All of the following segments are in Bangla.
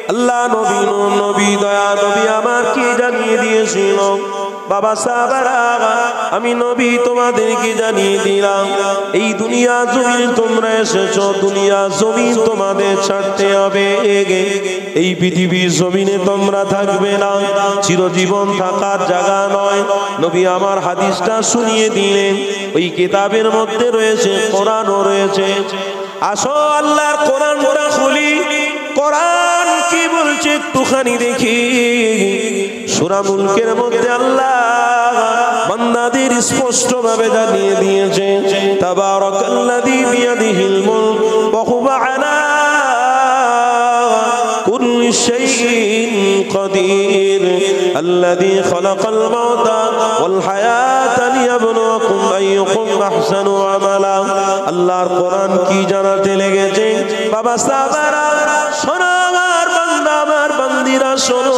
আল্লাহ নবী নবী দয়া নবী আমার কি জানিয়ে দিয়েছিল বাবা সাহাবারা আমি নবী তোমাদেরকে জানিয়ে দিলাম এই দুনিয়া জমিন তোমরা এসেছো দুনিয়া জমিন তোমাদের ছাড়তে হবে এই পৃথিবীর জমিনে তোমরা থাকবে না চিরজীবন থাকার জায়গা নয় নবী আমার হাদিসটা শুনিয়ে দিলেন ওই কিতাবের মধ্যে রয়েছে কোরআনও রয়েছে আসো আল্লাহর কোরআনটা খুলি কোরআন কি বলছে একটুখানি দেখি সূরা মুলকের মধ্যে আল্লাহ বান্দাদের স্পষ্ট ভাবে জানিয়ে দিয়েছে তাবারাকাল্লাযী বিয়াদিহিল মুলক ওয়া হুয়া আলা কুল্লি শাইইন কাদির আল্লাযী খালাকাল মাউতা ওয়াল হায়াতা লিয়াবলুয়াকুম আইয়ুকুম আহসানু আমালা আল্লাহর কোরআন কি জানাতে লেগেছে বাবা সাহাবারা শোনো আমার বান্দা আমার বান্দিরা শোনো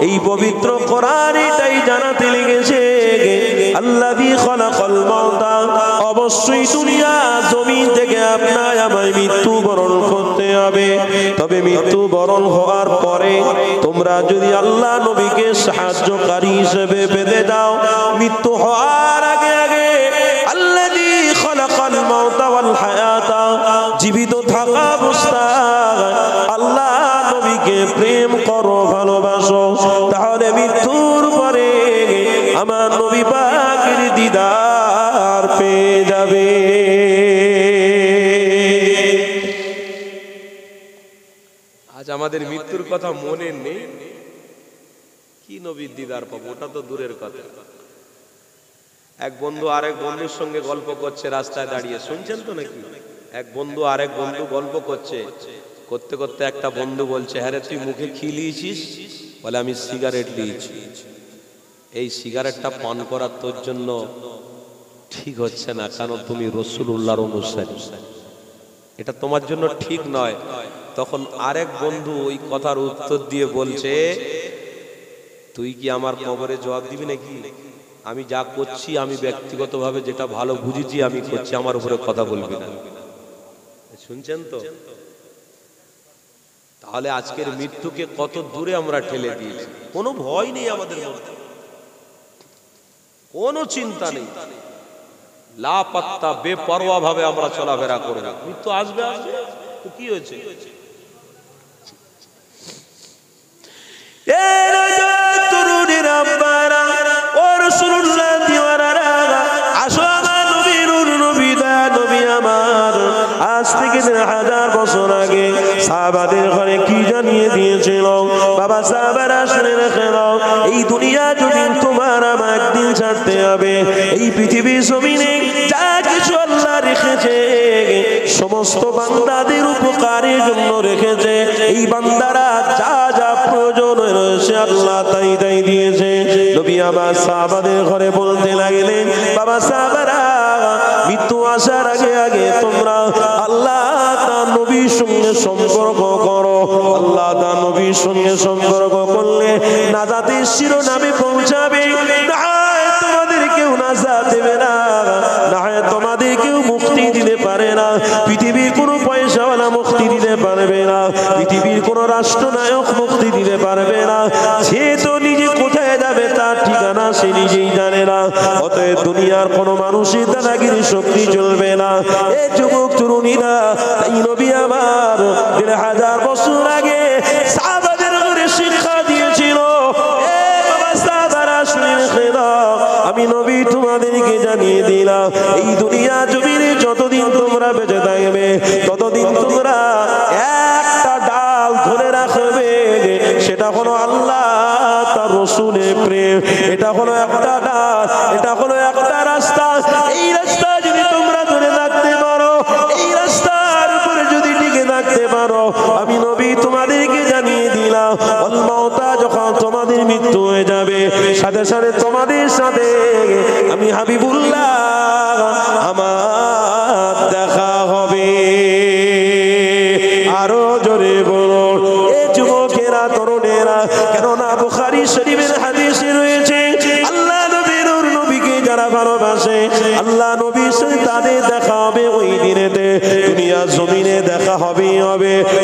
এই পবিত্র কোরআন এটাই জানাতে লেগেছে আল্লাযী খালাকাল মাউতা অবশ্যই দুনিয়া জমিন থেকে আপনার আমায় মৃত্যুবরণ করতে হবে তবে মৃত্যুবরণ হওয়ার পরে তোমরা যদি আল্লাহ নবীকে সাহায্যকারী হিসেবে পেতে দাও মৃত্যু হওয়ার আগে আগে আল্লাযী খালাকাল মাউতা ওয়াল হায়াতা জীবিত থাকা অবস্থায় আল্লাহ নবীকে প্রেম করো ভালোবাসো তাহলে মৃত্যুর পরে আমার নবী পাকের দিদার পেয়ে যাবে আজ আমাদের মৃত্যুর কথা মনে নেই কি নবীর দিদার পাবো ওটা তো দূরের কথা এক বন্ধু আরেক বন্ধুর সঙ্গে গল্প করছে রাস্তায় দাঁড়িয়ে শুনছেন তো নাকি এক বন্ধু আরেক বন্ধু গল্প করছে করতে করতে একটা বন্ধু বলছে হ্যাঁ রে তুই মুখে কি লিয়েছিস বলে আমি সিগারেট লিয়েছি এই সিগারেটটা পান করা তোর জন্য ঠিক হচ্ছে না কারণ তুমি রাসূলুল্লাহর অনুসারী এটা তোমার জন্য ঠিক নয় তখন আরেক বন্ধু ওই কথার উত্তর দিয়ে বলছে তুই কি আমার কবরে জবাব দিবি নাকি আমি যা করছি আমি ব্যক্তিগতভাবে যেটা ভালো বুঝেছি আমি করছি আমার উপরে কথা বলবি না শুনছেন তো তাহলে আজকের মৃত্যুকে কত দূরে আমরা ঠেলে দিয়েছি কোনো ভয় নেই আমাদের মধ্যে কোনো চিন্তা নেই লাপাত্তা বেপরোয়া ভাবে আমরা চলাফেরা করব মৃত্যু আসবে আসবে তো কি হয়েছে আজ থেকে 1000 বছর আগে সাহাবাদের ঘরে কি জানিয়ে দিয়েছিল বাবা সাহাবারা শুনে রেখে নাও এই দুনিয়া জমিন তোমার আমার একদিন ছাড়তে হবে এই পৃথিবীর জমিনে যা কিছু আল্লাহ রেখেছে সমস্ত বান্দাদের উপকারের জন্য রেখেছে এই বান্দারা যা যা প্রয়োজন রয়েছে আল্লাহ তাই তাই দিয়েছে নবী আমার সাহাবাদের ঘরে বলতে লাগলেন বাবা সাহাবারা মৃত্যু আসার আগে আগে তোমরা আল্লাহ তার নবীর সঙ্গে সম্পর্ক করো আল্লাহ তার নবীর সঙ্গে সম্পর্ক করলে নাজাতের শিরোনামে পৌঁছাবে না তোমাদের কেউ নাজাত দেবে না না তোমাদের কেউ মুক্তি দিতে পারে না পৃথিবীর কোনো পয়সাওয়ালা মুক্তি দিতে পারবে না পৃথিবীর কোনো রাষ্ট্রনায়ক মুক্তি দিতে পারবে না সে তো নিজে কোথায় যাবে তার ঠিকানা সে নিজেই জানে না অতএব দুনিয়ার কোনো মানুষের দাদাগিরি শক্তি চলবে না এ যুবক তরুণীরা তাই নবী আমার 1000 বছর আগে সাহাবাদের ঘরে শিক্ষা দিয়েছিল এ বাবা সাহাবারা শুনে রেখে দাও আমি নবী তোমাদেরকে জানিয়ে দিলাম এই দুনিয়া জমিনে যতদিন তোমরা বেঁচে থাকবে ততদিন তোমরা একটা ডাল ধরে রাখবে সেটা হলো আল্লাহ তার রাসূলের প্রেম এটা হলো একটা ডাল এটা হলো একটা রাস্তা এই রাস্তা যদি তোমরা ধরে রাখতে পারো এই রাস্তার উপরে যদি টিকে থাকতে পারো আমি নবী তোমাদেরকে জানিয়ে দিলাম ওয়াল মাউতা যখন তোমাদের মৃত্যু হয়ে যাবে সাথে সাথে তোমাদের সাথে আমি হাবিবুল্লাহ আমার দেখা হবে আরো জোরে বলো এ যুবকেরা তরুণেরা কেননা বুখারী শরীফের হাদিসে রয়েছে আল্লাহ নবীর নবীকে যারা ভালোবাসে আল্লাহ নবীর সাথে তাদের দেখা হবে ওই দিনেতে দুনিয়া জমিনে দেখা হবে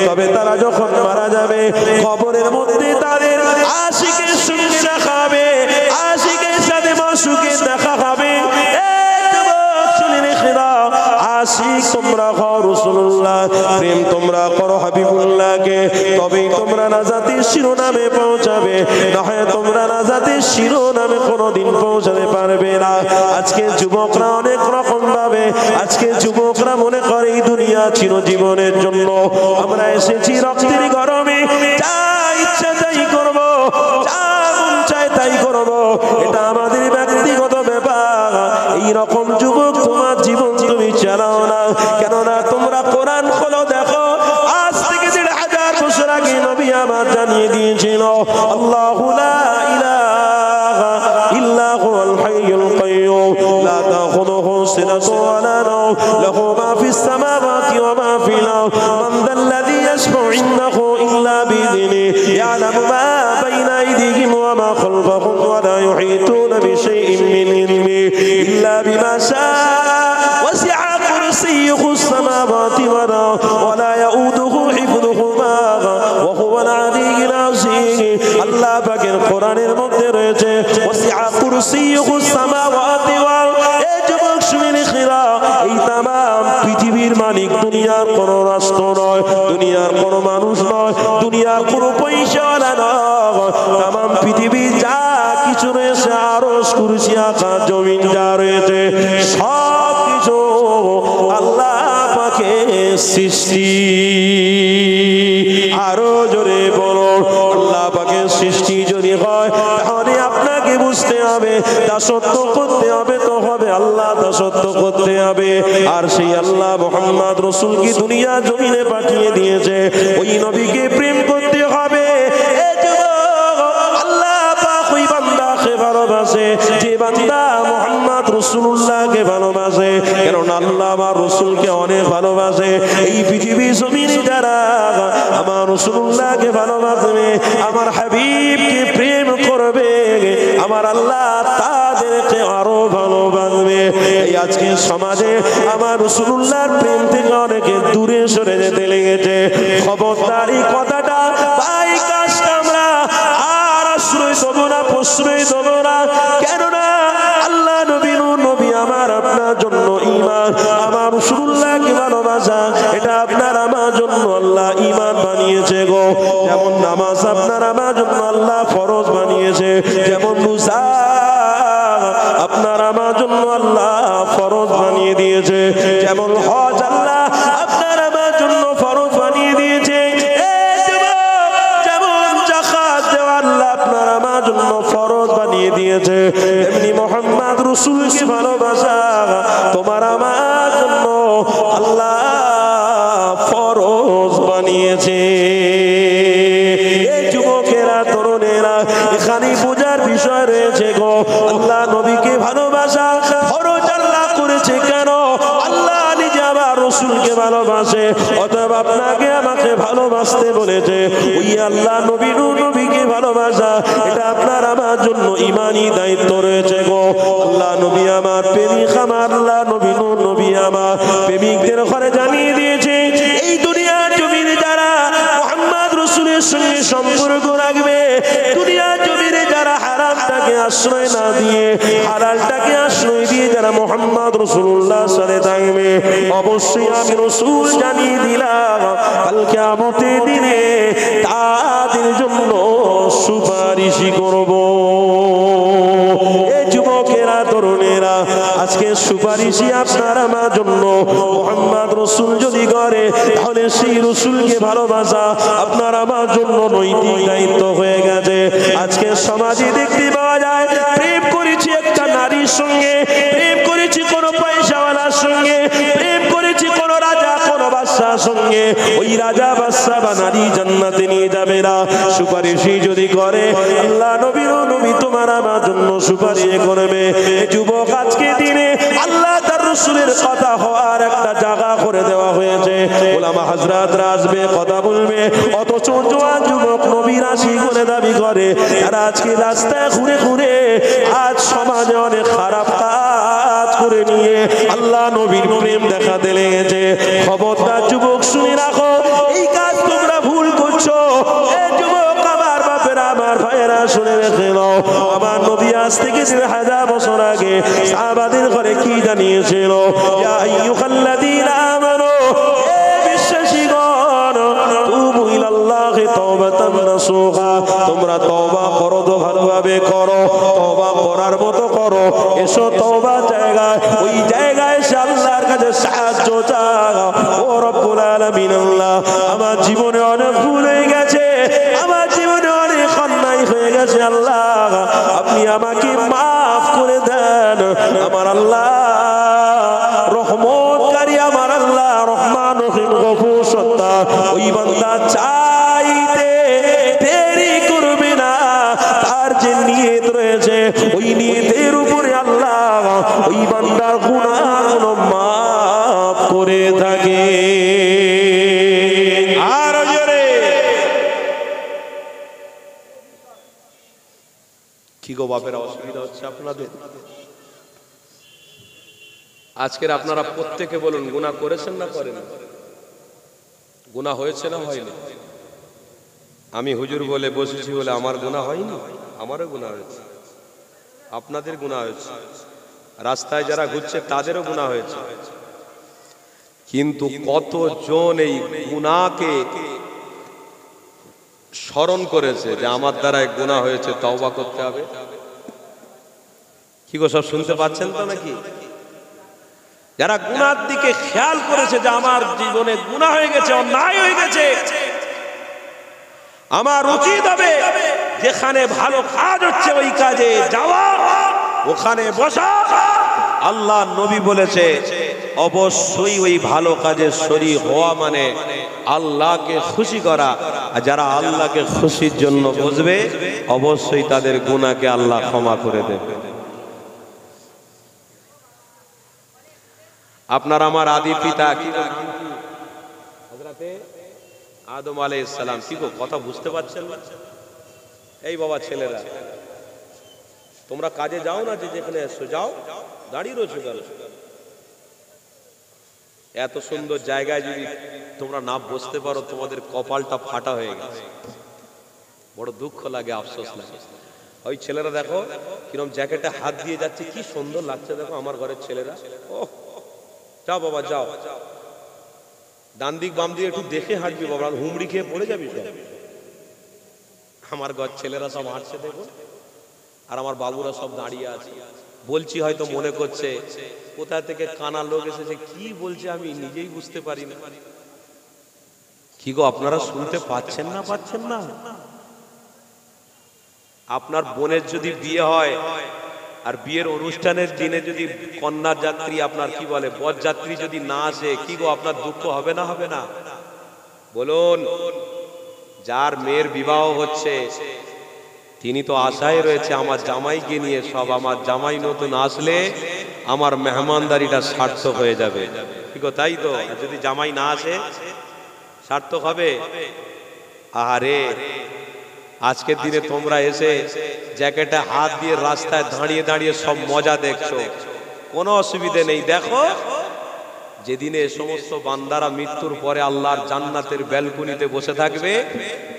তবে তারা যখন মারা যাবে যাবে, কবরের মধ্যে তাদের আশিকের সঙ্গে দেখা হবে, আশিকের সাথে মাশুকের দেখা হবে। আশিক তোমরা হও রাসূলুল্লাহ, প্রেম তোমরা করো হাবিবুল্লাহকে, তবেই তোমরা নাজাতের শিরোনামে পৌঁছাবে, না হয় তোমরা নাজাতের শিরোনামে কোনোদিন পৌঁছাতে পারবে না। আজকে যুবকরা অনেক রকম ভাবে, আজকে যুবকরা মনে করে এই দুনিয়া চিরজীবনের জন্য, আমরা এসেছি রক্তের গরমে, যা ইচ্ছা তাই করব, যা মন চায় তাই করব, এটা আমাদের ব্যক্তিগত ব্যাপার। এই রকম যুবক তোমার জীবন তুমি চালাও না, কেননা তোমরা কোরআন খোলো দেখো, আজ থেকে ১,৫০০ বছর আগে নবী আমার জানিয়ে দিয়েছিল, আল্লাহু লা ইলাহা ইল্লা হুয়াল হাইয়ুল কাইয়্যুম লা তাখুযুহু সিনাতুন ওয়া লা নাওম লাহু মা ফিস সামাওয়াতি ওয়া মা ফিল আরদ মান যাল্লাযী ইয়াশফাউ ইনদাহু ইল্লা বিইذনিহি ইয়ালামু মা বাইনা আইদিহিম ওয়া মা খালফাহুম ওয়া লা ইউহীতুনা বিশাইইন মিন ইলমিহি ইল্লা বিমা শাআ ওয়াসি'a কুরসিয়্যুহু আস-সামাওয়াতি ওয়াল আরদ ওয়া লা ইয়াউদুহু হিফযুহুমা ওয়া হুয়াল আলিয়্যুল আযীম। আল্লাহ পাকের কোরআনের মধ্যে রয়েছে ওয়াসি'a কুরসিয়্যুহু আস-সামাওয়াতি ওয়াল আরদ। এই যুবক শুনে খিরা, এই তাম পৃথিবীর মালিক দুনিয়ার কোন রাষ্ট্র নয়, দুনিয়ার কোন মানুষ নয়, দুনিয়ার কোন পয়সাওয়ালা নয়, তাম পৃথিবী যা কিছু রয়েছে, আরশ কুরসি আকাশ জমিন যা রয়েছে, সব কিছু আল্লাহ পাকের সৃষ্টি। আরো জোরে বলো, আল্লাহ পাকের সৃষ্টি যদি হয় তাহলে আপনাকে বুঝতে হবে দাসত্ব করতে হবে, তো হবে আল্লাহ দাসত্ব করতে হবে। আর সেই আল্লাহ মুহাম্মদ রাসূলকে দুনিয়া জমিনে পাঠিয়ে দিয়েছে, ওই নবীকে প্রেম করতে হবে। আল্লাহ পাক ওই বান্দাকে ভালোবাসে যে বান্দা মুহাম্মদ রাসূলুল্লাহকে ভালোবাসে, কারণ আল্লাহ আমার রাসূলকে অনেক ভালোবাসে। এই পৃথিবী জমিনে যারা আমার রাসূলুল্লাহকে ভালোবাসবে, আমার হাবিবকে প্রেম করবে, আমার আল্লাহ তাদেরকে আরো ভালোবাসবে। এই আজকে সমাজে আমার রাসূলুল্লাহর প্রেম থেকে অনেকে দূরে সরে যেতে লেগেছে। খবরদার এই কথাটা, ভাই কাজটা আমরা আর আশ্রয় দেব না, প্রশ্রয় দেব না, কেননা আল্লাহ নবী নবী আমার আপনার জন্য ঈমান, আমার রাসূলুল্লাহকে ভালোবাসা, এটা আপনার আমার জন্য আল্লাহ ঈমান বানিয়েছে গো। যেমন নামাজ আপনার আমার জন্য আল্লাহ ফরজ বানিয়েছে, যেমন রোজা আপনার আমার জন্য আল্লাহ ফরজ বানিয়ে দিয়েছে, যেমন হজ আল্লাহ আপনার আমার জন্য ফরজ বানিয়ে দিয়েছে, যেমন যাকাত দেওয়া আল্লাহ আপনার আমার জন্য ফরজ বানিয়ে দিয়েছে, তেমনি মুহাম্মদ রাসূলকে ভালোবাসা তোমার আমার জন্য আল্লাহ ফরজ বানিয়েছে। এই যুবকেরা, তরুণেরা, এখানে পূজার বিষয় রয়েছে গো। আল্লাহ নবীকে ভালোবাসা ফরজ আল্লাহ করেছে, কেন? আল্লাহ নিজে আমার রাসূলকে ভালোবাসে, অতএব আপনাকে আমাকে ভালোবাসতে বলেছে। ওই আল্লাহ নবীকে ভালোবাসা, এটা আপনার আমার জন্য ঈমানি দায়িত্ব রয়েছে গো। আল্লাহ নবী আমার প্রেমিক, আমার আল্লাহ নবী আমার প্রেমিকদের ঘরে জানিয়ে দিয়েছে, এই দুনিয়ার জমিনে যারা মুহাম্মদ রাসূলের সঙ্গে সম্পর্ক রাখবে, দুনিয়ার জমিনে যারা হারামটাকে আশ্রয় না দিয়ে হালালটাকে আশ্রয় দিয়ে যারা মুহাম্মদ রাসূলুল্লাহর সাথে থাকবে, অবশ্যই আমি রাসূল জানিয়ে দিলাম কাল কিয়ামতের দিনে তাদের জন্য সুপারিশ করব। এই যুবকেরা, তরুণেরা, আজকে সুপারিশই আপনার আমার জন্য মুহাম্মদ রাসূল যদি করে, তাহলে সেই রাসূলকে ভালোবাসা আপনার আমার জন্য নৈতিক দায়িত্ব হয়ে গেছে। আজকে সমাজে দেখতে পাওয়া যায়, প্রেম করেছি একটা নারীর সঙ্গে, প্রেম করেছি কোনো পয়সাওয়ালার সঙ্গে, প্রেম করেছি কোনো রাজা কোনো বাদশার সঙ্গে, ওই রাজা বাদশা বা নারী জান্নাতে নিয়ে যাবে না। সুপারিশই যদি করে, আল্লাহ নবী তোমার আমার জন্য সুপারিশ করবে। যুবক, আজকে দিনে আল্লাহ তার রাসূলের কথা হওয়ার একটা জায়গা করে দেওয়া হয়েছে, ওলামা হযরতরা আসবে, কথা বলবে, অথচ জোয়ান যুবক নবীর আশিক বলে দাবি করে। তারা আজকে রাস্তায় ঘুরে ঘুরে আজ সমাজে অনেক খারাপ কাজ করে নিয়ে আল্লাহ নবীর প্রেম দেখাতে লেগেছে। খবরদার যুবক, শুনে রাখো, এই কাজ তোমরা ভুল করছো। এ যুবক আমার বাপেরা আমার ভাইয়েরা শুনে রেখে নাও আমার নবী আজ থেকে 1000 বছর আগে সাহাবাদের ঘরে কি জানিয়েছিল ইয়া আইয়ুহাল্লাযীনা আমানু হে বিশ্বাসীগণ তুবু ইলাল্লাহি তাওবাতান নাসুহা তোমরা তওবা করো তো ভালোভাবে করো তওবা করার মতো করো এসো তওবা জায়গায় ওই জায়গায় এসে আল্লাহর কাছে সাহায্য চাও ও রব্বুল আলামিন আল্লাহ আমার জীবনে অনেক ভুল হয়ে গেছে আমার জীবনে অনেক অন্যায় হয়ে গেছে আল্লাহ আপনি আমাকে মাফ করে দেন আমার আল্লাহ রহমতকারী আমার আল্লাহ রহমান রহিম গফুর সত্তার ওই বান্দা চাইতে দেরি করবে না তার যে নিয়ত রয়েছে ওই নিয়তের উপরে আল্লাহ ওই বান্দার গুনাহগুলো মাফ করে থাকে আর জোরে কি গো বাপের অসুবিধা হচ্ছে আপনাদের আজকের আপনারা প্রত্যেকে বলুন গুনাহ করেছেন না করেন গুনাহ হয়েছে না হয়নি আমি হুজুর বলে বসেছি বলে আমার গুনাহ হয়নি আমারও গুনাহ হয়েছে আপনাদের গুনাহ হয়েছে রাস্তায় যারা ঘুরছে তাদেরও গুনাহ হয়েছে কিন্তু কতজন এই গুনাহকে স্মরণ করেছে যে আমার দ্বারা এক গুনাহ হয়েছে তওবা করতে হবে কি গো সব শুনতে পাচ্ছেন তো নাকি যারা গুনার দিকে খেয়াল করেছে যে আমার জীবনে গুনাহ হয়ে গেছে অন্যায় হয়ে গেছে আমার উচিত হবে যেখানে ভালো কাজ হচ্ছে ওই কাজে যাওয়া ওখানে বসা আল্লাহ নবী বলেছে অবশ্যই ওই ভালো কাজে শরীক হওয়া মানে আল্লাহকে খুশি করা আর যারা আল্লাহকে খুশির জন্য বসবে অবশ্যই তাদের গুনাহকে আল্লাহ ক্ষমা করে দেবে আপনার আমার আদি পিতা কি হযরতে আদম আলাইহিস সালাম কি গো কথা বুঝতে পারছেন না এই বাবা ছেলেরা তোমরা কাজে যাও না যে যেখানে এসো যাও দাঁড়িয়ে রয়েছো কেন এত সুন্দর জায়গায় যদি তোমরা না বসতে পারো তোমাদের কপালটা ফাটা হয়ে গেছে বড় দুঃখ লাগে আফসোস লাগে ওই ছেলেরা দেখো কিরকম জ্যাকেটে হাত দিয়ে যাচ্ছে কি সুন্দর লাগছে দেখো আমার ঘরের ছেলেরা ওহ যাও বাবা যাও ডান দিক বাম দিকে একটু দেখে হাঁটবি বাবা হুমড়ি খেয়ে পড়ে যাবি সব আমার ঘর ছেলেরা সব হাঁটছে দেখো আর আমার বাবুরা সব দাঁড়িয়ে আছে বলছি হয়তো মনে করছে কোথা থেকে কানা লোক এসেছে কি বলছে আমি নিজেই বুঝতে পারি না কি গো আপনারা শুনতে পাচ্ছেন না আপনার বোনের যদি বিয়ে হয় আর বিয়ের অনুষ্ঠানের দিনে যদি কন্যা যাত্রী আপনার কি বলে বরযাত্রী যদি না আসে কি গো আপনার দুঃখ হবে না বলুন যার মেয়ের বিবাহ হচ্ছে তিনি তো আশায় রয়েছে আমার জামাইকে নিয়ে সব আমার জামাই নতুন আসলে আমার মেহমানদারিটা সার্থক হয়ে যাবে কি গো তাই তো যদি জামাই না আসে সার্থক হবে আরে আজকের দিনে তোমরা এসে জ্যাকেটে হাত দিয়ে রাস্তায় দাঁড়িয়ে দাঁড়িয়ে সব মজা দেখছো কোনো অসুবিধে নেই দেখো যেদিনে সমস্ত বান্দারা মৃত্যুর পরে আল্লাহর জান্নাতের ব্যালকনিতে বসে থাকবে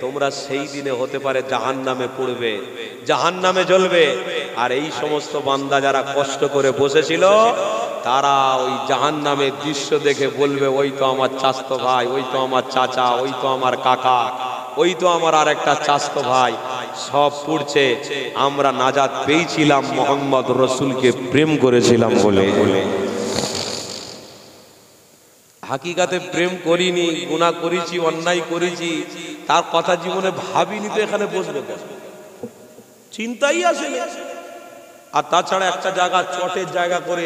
তোমরা সেই দিনে হতে পারে জাহান্নামে পড়বে জাহান্নামে জ্বলবে আর এই সমস্ত বান্দা যারা কষ্ট করে বসেছিল তারা ওই জাহান্নামের দৃশ্য দেখে বলবে ওই তো আমার চাচতো ভাই ওই তো আমার চাচা ওই তো আমার কাকা ওই তো আমার আর একটা চাচতো ভাই সব পড়ছে আমরা নাজাত পেয়েছিলাম মোহাম্মদ রসুলকে প্রেম করেছিলাম বলে হাকিকাতে প্রেম করিনি গুনাহ করেছি অন্যায় করেছি তার কথা জীবনে ভাবিনি তো এখানে বসবো চিন্তাই আসে আর তাছাড়া একটা জায়গা চটের জায়গা করে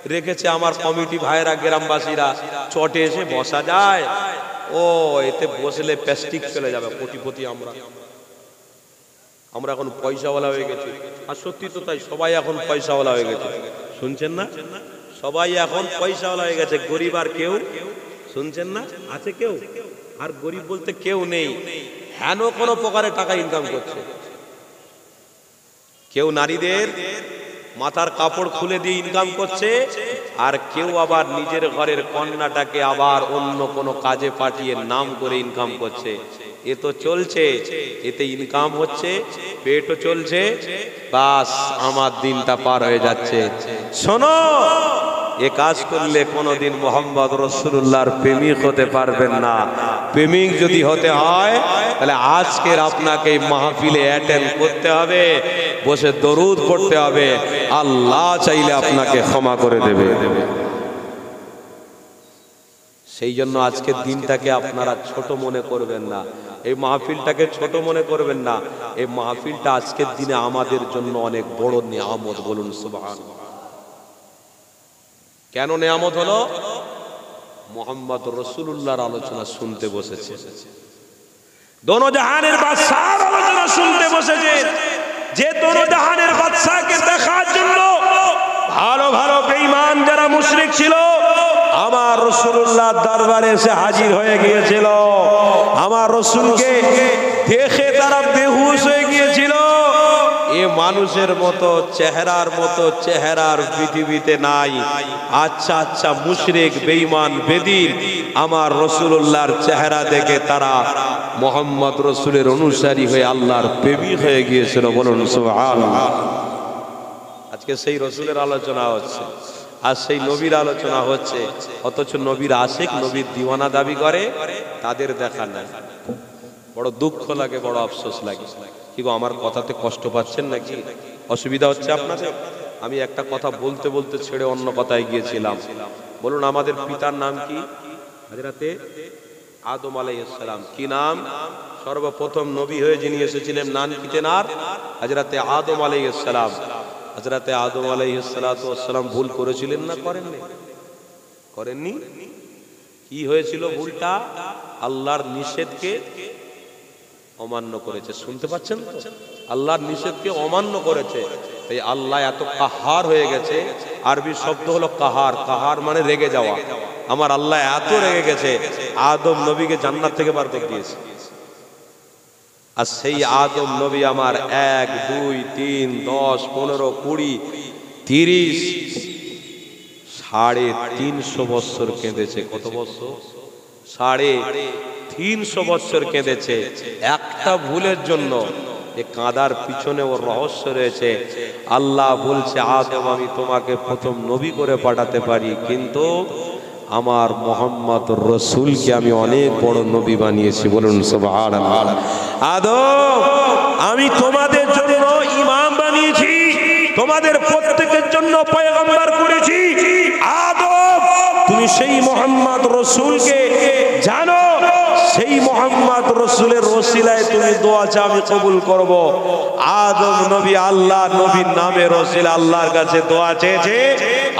রেখেছে আমার কমিটি ভাইয়েরা গ্রামবাসীরা চটে এসে বসা যায় ও এতে বসলে প্লাস্টিক চলে যাবে কোটিপতি আমরা এখন পয়সাওয়ালা হয়ে গেছি আর সত্যি তো তাই সবাই এখন পয়সাওয়ালা হয়ে গেছে শুনছেন না সবাই এখন পয়সাওয়ালা হয়ে গেছে গরিব আর কেউ শুনছেন না আছে কেউ আর গরিব বলতে কেউ নেই হেন কোনো প্রকারে টাকা ইনকাম করছে কেউ নারীদের মাথার কাপড় খুলে দিয়ে ইনকাম করছে আর কেউ আবার নিজের ঘরের কন্যাটাকে আবার অন্য কোনো কাজে পাঠিয়ে নাম করে ইনকাম করছে এ তো চলছে, এতে ইনকাম হচ্ছে, পেটও চলছে, বাস আমার দিনটা পার হয়ে যাচ্ছে। শোনো, এ কাজ করলে কোনোদিন মোহাম্মদ রাসূলুল্লাহর প্রেমিক হতে পারবেন না। প্রেমিক যদি হতে হয় তাহলে আজকের আপনাকে এই মাহফিলে অ্যাটেন্ড করতে হবে, বসে দরুদ পড়তে হবে, আল্লাহ চাইলে আপনাকে ক্ষমা করে দেবে। সেই জন্য আজকের দিনটাকে আপনারা ছোট মনে করবেন না, এই মাহফিলটাকে ছোট মনে করবেন না। এই মাহফিলটা আজকের দিনে আমাদের জন্য অনেক বড় নিয়ামত। বলুন সুবহানাল্লাহ। কেন নিয়ামত হলো? মুহাম্মদ রাসূলুল্লাহর আলোচনা শুনতে বসেছে, দোনো জাহানের বাদশার আলোচনা শুনতে বসেছে। যে দোনো জাহানের বাদশাকে দেখার জন্য ভালো ভালো বেঈমান যারা মুশরিক ছিল আমার রাসূলুল্লাহর দরবারে এসে হাজির হয়ে গিয়েছিল। আমার রাসূলকে দেখে তারা বেহুশ হয়ে গিয়েছিল। এ মানুষের মতো চেহারার পৃথিবীতে নাই। আচ্ছা আচ্ছা মুশরিক বেঈমান বেদিন আমার রাসূলুল্লাহর চেহারা দেখে তারা মুহাম্মদ রাসূলের অনুসারী হয়ে আল্লাহর প্রেমিক হয়ে গিয়েছিল। বলুন সুবহানাল্লাহ। আজকে সেই রাসূলের আলোচনা হচ্ছে, আর সেই নবীর আলোচনা হচ্ছে, অথচ নবীর আশিক নবীর দিওয়ানা দাবি করে, তাদের দেখা নাই। বড় দুঃখ লাগে, বড় আফসোস লাগে। কি গো, আমার কথাতে কষ্ট পাচ্ছেন নাকি? অসুবিধা হচ্ছে আপনাদের? আমি একটা কথা বলতে বলতে ছেড়ে অন্য কথায় গিয়েছিলাম। বলুন, আমাদের পিতার নাম কি? হযরতে আদম আলাইহিস সালাম। কি নাম? সর্বপ্রথম নবী হয়ে যিনি এসেছিলেন নাম কি তেনার? হযরতে আদম আলাইহিস সালাম। হযরতে আদম আলাইহিস সালাতু ওয়াস সালাম ভুল করেছিলেন না করেননি? করেননি? কি হয়েছিল ভুলটা? আল্লাহর নিষেধকে অমান্য করেছে। শুনতে পাচ্ছেন তো? আল্লাহর নিষেধকে অমান্য করেছে, তাই আল্লাহ এত কাহার হয়ে গেছে। আরবি শব্দ হলো কাহার। কাহার মানে রেগে যাওয়া। আমার আল্লাহ এত রেগে গেছে, আদম নবীকে জান্নাত থেকে বার করে দিয়েছে। আর সেই আদম নবী আমার 1, 2, 3, 10, 15, 20, 30 350 বছর কেঁদেছে। কত বছর? 350 বছর কেঁদেছে একটা ভুলের জন্য। এ কাঁদার পিছনে ওর রহস্য রয়েছে। আল্লাহ বলছে, আদম আমি তোমাকে প্রথম নবী করে পাঠাতে পারি, কিন্তু আমার মুহাম্মদ রাসূলকে আমি অনেক বড় নবী বানিয়েছি। বলুন সুবহানাল্লাহ। আদম আমি তোমাদের জন্য ইমাম বানিয়েছি, তোমাদের প্রত্যেকের জন্য পয়গম্বর করেছি। আদম তুমি সেই মুহাম্মদ রাসূলকে জানো, সেই মুহাম্মদ রাসূলের ওসিলায় তুমি দোয়া চাও, আমি কবুল করব। আদম নবী আল্লাহ নবীর নামে রাসূল আল্লাহর কাছে দোয়া চেয়েছে।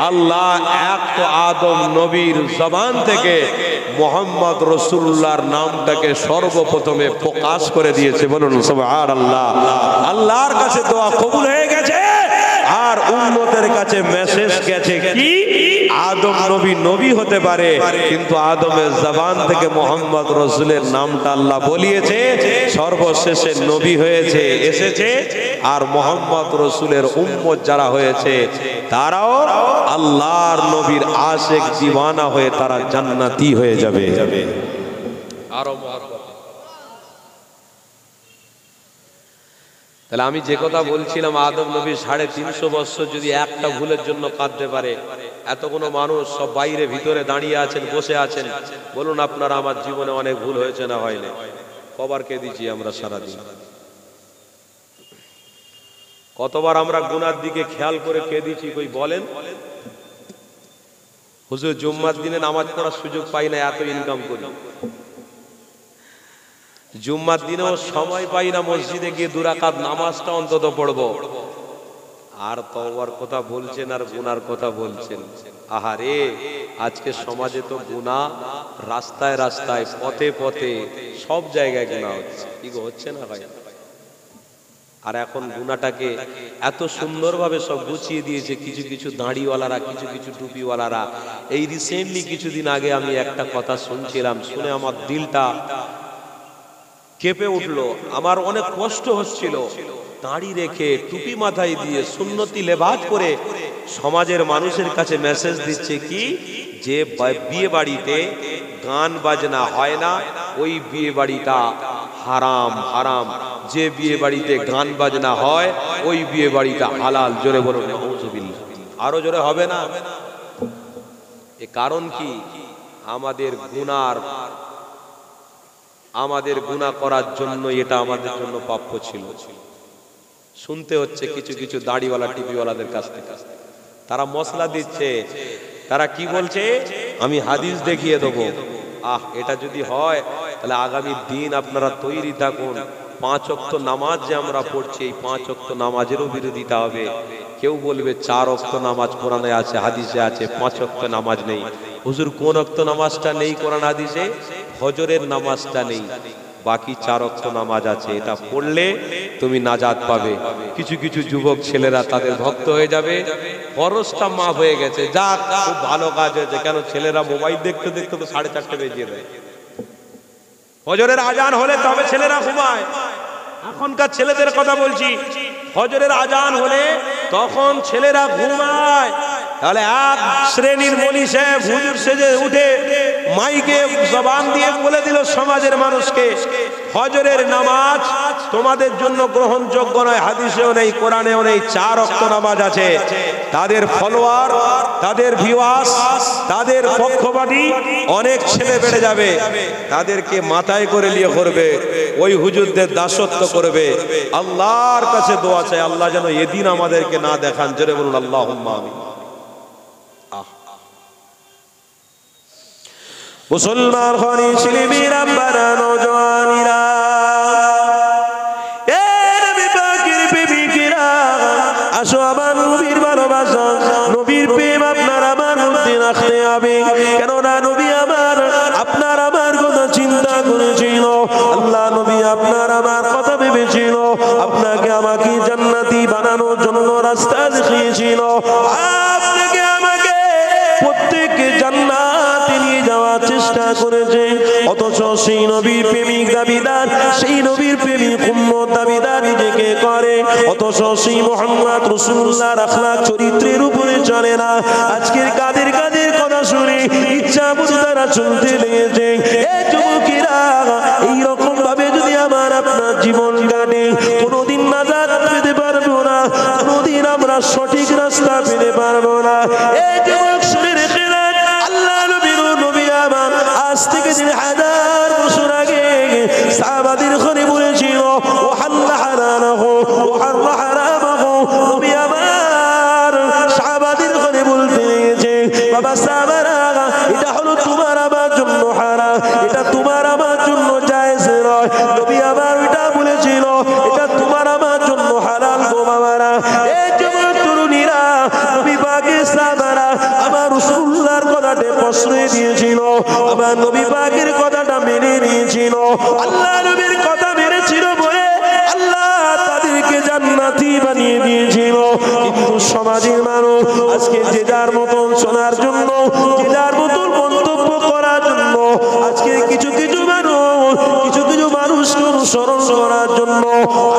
আল্লাহ এক তো আদম নবীর জবান থেকে মুহাম্মদ রাসূলুল্লাহর নামটাকে সর্বপ্রথমে প্রকাশ করে দিয়েছে। বলুন সুবহানাল্লাহ। আল্লাহর কাছে দোয়া কবুল হয়ে গেছে, আর উম্মতের কাছে মেসেজ গেছে কি? আদম নবী নবী হতে পারে, কিন্তু আদমের জবান থেকে মুহাম্মদ রাসূলের নামটা আল্লাহ বলিয়েছে, সর্বশেষে নবী হয়েছে এসেছে। আর মুহাম্মদ রাসূলের উম্মত যারা হয়েছে তারাও আল্লাহর নবীর আশিক দিওয়ানা হয়ে তারা জান্নাতি হয়ে যাবে। আরো তাহলে আমি যে কথা বলছিলাম, আদম নবী 350 বছর যদি একটা ভুলের জন্য কাঁদতে পারে, এত কোনো মানুষ সব বাইরে ভিতরে দাঁড়িয়ে আছেন, বসে আছেন। বলুন আপনারা, আমার জীবনে অনেক ভুল হয়েছে না হয়নি? কবার কেঁদেছি আমরা সারাদিন? কতবার আমরা গুনার দিকে খেয়াল করে কেঁদেছি কই বলেন? হুজুর জুম্মার দিনে নামাজ পড়ার সুযোগ পাই না, এত ইনকাম করি। জুম্মার দিনেও সময় পাই না মসজিদে গিয়ে 2 রাকাত নামাজটা অন্তত পড়বো। আর তওবার কথা বলছেন আর গুনার কথা বলছেন। আহারে, আজকে সমাজে তো গুনাহ রাস্তায় রাস্তায়, পথে পথে, সব জায়গায় গুনাহ হচ্ছে। কি হচ্ছে না ভাই? আর এখন গুনাহটাকে এত সুন্দরভাবে সব গুছিয়ে দিয়েছে কিছু কিছু দাড়িওয়ালারা, কিছু কিছু টুপিওয়ালারা। এই রিসেন্টলি কিছুদিন আগে আমি একটা কথা শুনছিলাম, শুনে আমার দিলটা কেঁপে উঠলো। আমার অনেক কষ্ট হচ্ছিল। দাড়ি রেখে, টুপি মাথায় দিয়ে, সুন্নতি লেবাস করে সমাজের মানুষের কাছে মেসেজ দিচ্ছে কি, যে বিয়ে বাড়িতে গান বাজনা হয় না, ওই বিয়ে বাড়িটা হারাম হারাম। যে বিয়ে বাড়িতে গান বাজনা হয় ওই বিয়ে বাড়িটা হালাল। জোরে বলুন নাউজুবিল্লাহ। আরো জোরে হবে না? এ কারণ কি? আমাদের গুনাহ করার জন্য এটা আমাদের জন্য প্রাপ্য ছিল। শুনতে হচ্ছে কিছু কিছু দাড়িওয়ালা টিপিওয়ালাদের কাছ থেকে, তারা মশলা দিচ্ছে। তারা কি বলছে? আমি হাদিস দেখিয়ে দেবো। এটা যদি হয় তাহলে আগামী দিন আপনারা তৈরি থাকুন। 5 ওয়াক্ত নামাজ যে আমরা পড়ছি, এই 5 ওয়াক্ত নামাজেরও বিরোধিতা হবে। কেউ বলবে 4 ওয়াক্ত নামাজ কোরআনে আছে, হাদিসে আছে, 5 ওয়াক্ত নামাজ নেই। হুজুর কোন ওয়াক্ত নামাজটা নেই কোরআন হাদিসে? ফজরের নামাজটা নেই, বাকি 4 ওয়াক্ত নামাজ আছে। এটা পড়লে তুমি নাজাত পাবে। কিছু কিছু যুবক ছেলেরা তাদের ভক্ত হয়ে যাবে, ফরজটা মাফ হয়ে গেছে, যাক খুব ভালো কাজ হয়েছে। কেন? ছেলেরা মোবাইল দেখতে দেখতে তো 4:30 বেজিয়ে দেয়। ফজরের আজান হলে তবে ছেলেরা ঘুমায়। এখনকার ছেলেদের কথা বলছি, ফজরের আজান হলে তখন ছেলেরা ঘুমায়। তাহলে এক শ্রেণীর মনি সাহেব হুজুর সেজে উঠে মাইকে জবান দিয়ে বলে দিল সমাজের মানুষকে, ফজরের নামাজ তোমাদের জন্য গ্রহণযোগ্য নয়, হাদিসেও নেই, কোরআনেও নেই। 4 ওয়াক্ত নামাজ আছে। তাদের ফলোয়ার, তাদের ভিউয়ার্স, তাদের পক্ষপাতী অনেক ছেলে বেড়ে যাবে। তাদেরকে মাথায় করে নিয়ে করবে, ওই হুজুরদের দাসত্ব করবে। আল্লাহর কাছে দোয়া চাই, আল্লাহ যেন এদিন আমাদেরকে না দেখান। জোরে বলুন আল্লাহুম্মা আমিন। মুসলমান খনি ছেলেমেয়েরা, বারা নওজওয়ানেরা, এ নবী পাকের প্রেমিকেরা, আসো আমার নবীর ভালোবাসা, নবীর প্রেম আপনার আমার মধ্যে রাখতে হবে। কেননা নবী আমার আপনার আমার কথা চিন্তা করেছিল, আল্লাহ নবী আপনার আমার কথা ভেবেছিল, আপনাকে আমাকে জান্নাতি বানানোর জন্য রাস্তা দেখিয়েছিল। আপনাকে আমাকে প্রত্যেককে জান্নাতে নিয়ে যাওয়ার চেষ্টা করেছে। অথচ সেই নবীর প্রেমিক দাবিদার, সেই নবীর প্রেমিক উম্মত দাবিদার নিজেকে করে, অথচ সেই মুহাম্মদ রাসূলুল্লাহর আখলাক চরিত্রের উপরে চলে না। আজকের কাদের কাদের কথা শুনে ইচ্ছা মতো তারা চলতে লেগেছে। এই যুবকেরা, এইরকম ভাবে যদি আমার আপনার জীবন কাটে, কোনোদিন নাজাত পেতে পারবো না, কোনোদিন আমরা সঠিক রাস্তা পেতে পারবো না। এই যুবক শুনে রেখে নেন, আল্লাহ নবীর নবী আমার আজ থেকে 3000 বছর আগে সাহাবাদের ঘরে বলেছিল, ও হাল্লা হারানাহু ও হাল্লা হারামাহু। নবী আমার সাহাবাদের ঘরে বলতে লেগেছে, বাবা সাহাবারা, এটা হলো তোমার আমার জন্য হারাম, এটা তোমার আমার জন্য জায়েজ নয়। নবী আমার এটা বলেছিল, এটা তোমার আমার জন্য হালাল গো বাবারা। এই যুবক তরুণীরা, নবী পাকের সাহাবারা আমার রাসূলুল্লাহর কথাতে প্রশ্রয় দিয়েছিল, আমার নবী পাকের কথাটা মেনে নিয়েছিল। আল্লাহ নবীর কথা মেনেছিল বলে আল্লাহ তাদেরকে জান্নাতি বানিয়ে দিয়েছিল। কিন্তু সমাজের মানুষ আজকে যে যার মতন শোনার জন্য, যে যার মতন মন্তব্য করার জন্য, আজকে কিছু কিছু মানুষকে অনুসরণ করার জন্য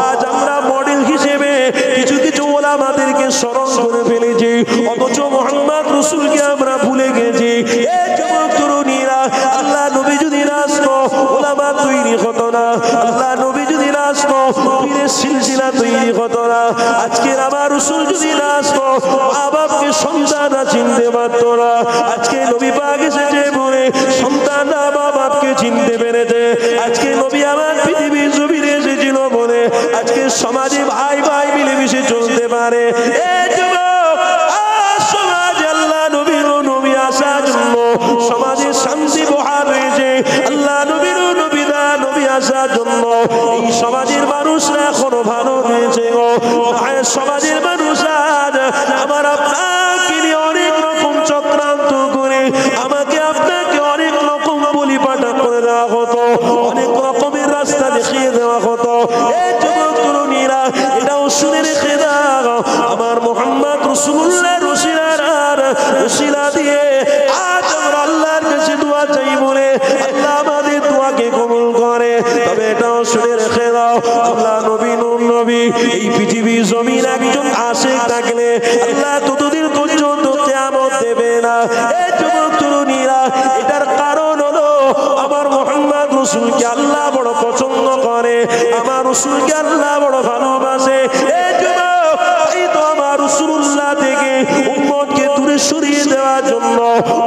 আজ আমরা মডেল হিসেবে কিছু কিছু ওলামাদেরকে স্মরণ করে ফেলেছি, অথচ মুহাম্মদ রাসূলকে আমরা ভুলে গেছি। এই যুবক তরুণীরা, আল্লাহ নবী যদি না আসতো ওলামা তৈরি হতো না, আল্লাহ নবী যদি না আসতো পীরের সিলসিলা তৈরি হতো না। আজকের আমার রাসূল যদি না আসতো মা বাপকে সন্তানরা চিনতে পারত না। আজকে নবী পাক এসেছে বলে সন্তানরা মা বাপকে চিনতে পেরেছে। আজকে নবী আমার পৃথিবীর জমিনে এসেছিল বলে আজকে সমাজে ভাই ভাই মিলেমিশে চলতে পারে। এই যুবক, সমাজে আল্লাহ নবীর নবী আসার জন্য সমাজে শান্তি বহাল হয়েছে। আল্লাহ নবীর নবী আসার জন্য এই সমাজের মানুষরা এখনো ভালো হয়েছে। সমাজের মানুষ আজ আমার আপনাকে নিয়ে অনেক রকম চক্রান্ত করে আমাকে আপনাকে অনেক রকম বলি পাঠা করে দেওয়া হতো, অনেক রকমের রাস্তা দেখিয়ে দেওয়া হতো। এই যুবক তরুণীরা, এটাও শুনে রেখে দাও, আমার মুহাম্মদ রাসূলুল্লাহর ওসিলা দিয়ে আজ আমরা আল্লাহর কাছে দোয়া চাই বলে আল্লাহ আমাদের দোয়াকে কবুল করে। তবে এটাও শুনে রেখে দাও, আল্লাহ নবী নূর নবী এই পৃথিবীর জমিন একজন আশিক থাকলে আল্লাহ ততদিন পর্যন্ত কিয়ামত দেবে না। এই যুবক তরুণীরা, এটার কারণ হলো আমার মুহাম্মদ রাসূলকে আল্লাহ বড় পছন্দ করে। রাসূলকে আল্লাহ বড় ভালোবাসে। এই যুবক, এই তো আমার রাসূলুল্লাহ থেকে উম্মতকে দূরে সরিয়ে দেওয়ার জন্য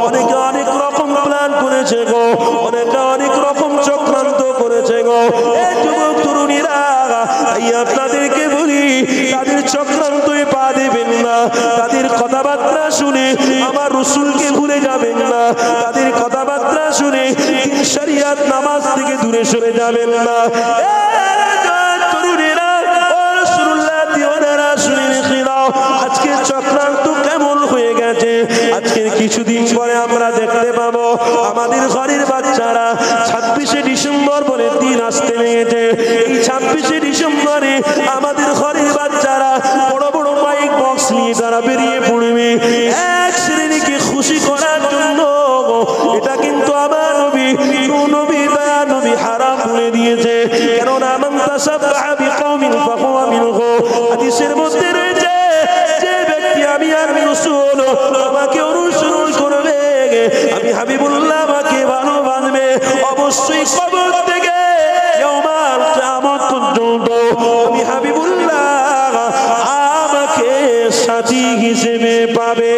অনেকে অনেক রকম প্ল্যান করেছে গো, অনেকে অনেক রকম চক্রান্ত করেছে গো। এই যুবক তরুণীরা, এই আপনাদেরকে বলি, তাদের চক্রান্তই পা দেবেন না, তাদের কথাবার্তা শুনে আমার রাসূলকে ভুলে যাবেন না, তাদের কথাবার্তা শুনে তিন শরিয়াত নামাজ থেকে দূরে সরে যাবেন না। তরুণীরা, ও রাসূলুল্লাহ দিওয়ানারা, শুনে রেখে দাও, আজকে চক্রান্ত কেমন হয়ে গেছে। আজকের কিছুদিন পরে আমরা দেখতে পাবো আমাদের ঘরের বাচ্চারা 26শে ডিসেম্বর বলে দিন আসতে লেগেছে। এই 26শে ডিসেম্বরে আমাদের ঘরের বাচ্চারা বড় বড় মাইক বক্স নিয়ে তারা বেরিয়ে পড়বে এক শ্রেণীকে খুশি করার জন্য। এটা কিন্তু আমার নবী দয়া নবী হারাম করে দিয়েছে। কেননা মান তাসাব্বাহা বিকওমিন ফাহুয়া মিনহু, হাদিসের মধ্যে রয়েছে যে ব্যক্তি আমি রাসূল আমাকে অনুসরণ করবে, আমি হাবিবুল্লাহ আমাকে ভালোবাসবে, অবশ্যই কবর থেকে ইয়াউমাল কিয়ামত পর্যন্ত আমি হাবিবুল্লাহ আমাকে সাথী হিসেবে পাবে।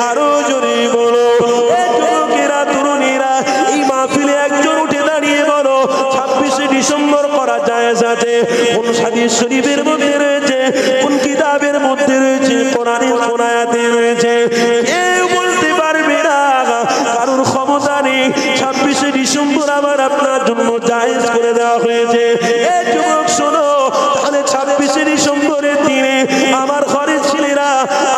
আরো জোরে বলো, এই যুবকেরা তরুণীরা, এই মাহফিলে একজন উঠে দাঁড়িয়ে বলো 26শে ডিসেম্বর করা জায়েজ আছে? কোন হাদিস শরীফের মধ্যে রয়েছে? কোন কিতাবের মধ্যে রয়েছে? কোরআনের কোন আয়াতে রয়েছে? কেউ বলতে পারবে না, কারণ ক্ষমতা নেই। 26শে ডিসেম্বর আমার আপনার জন্য জায়েজ করে দেওয়া হয়েছে। এই যুবক শোনো, তাহলে 26শে ডিসেম্বরের দিনে আমার ঘরের ছেলেরা,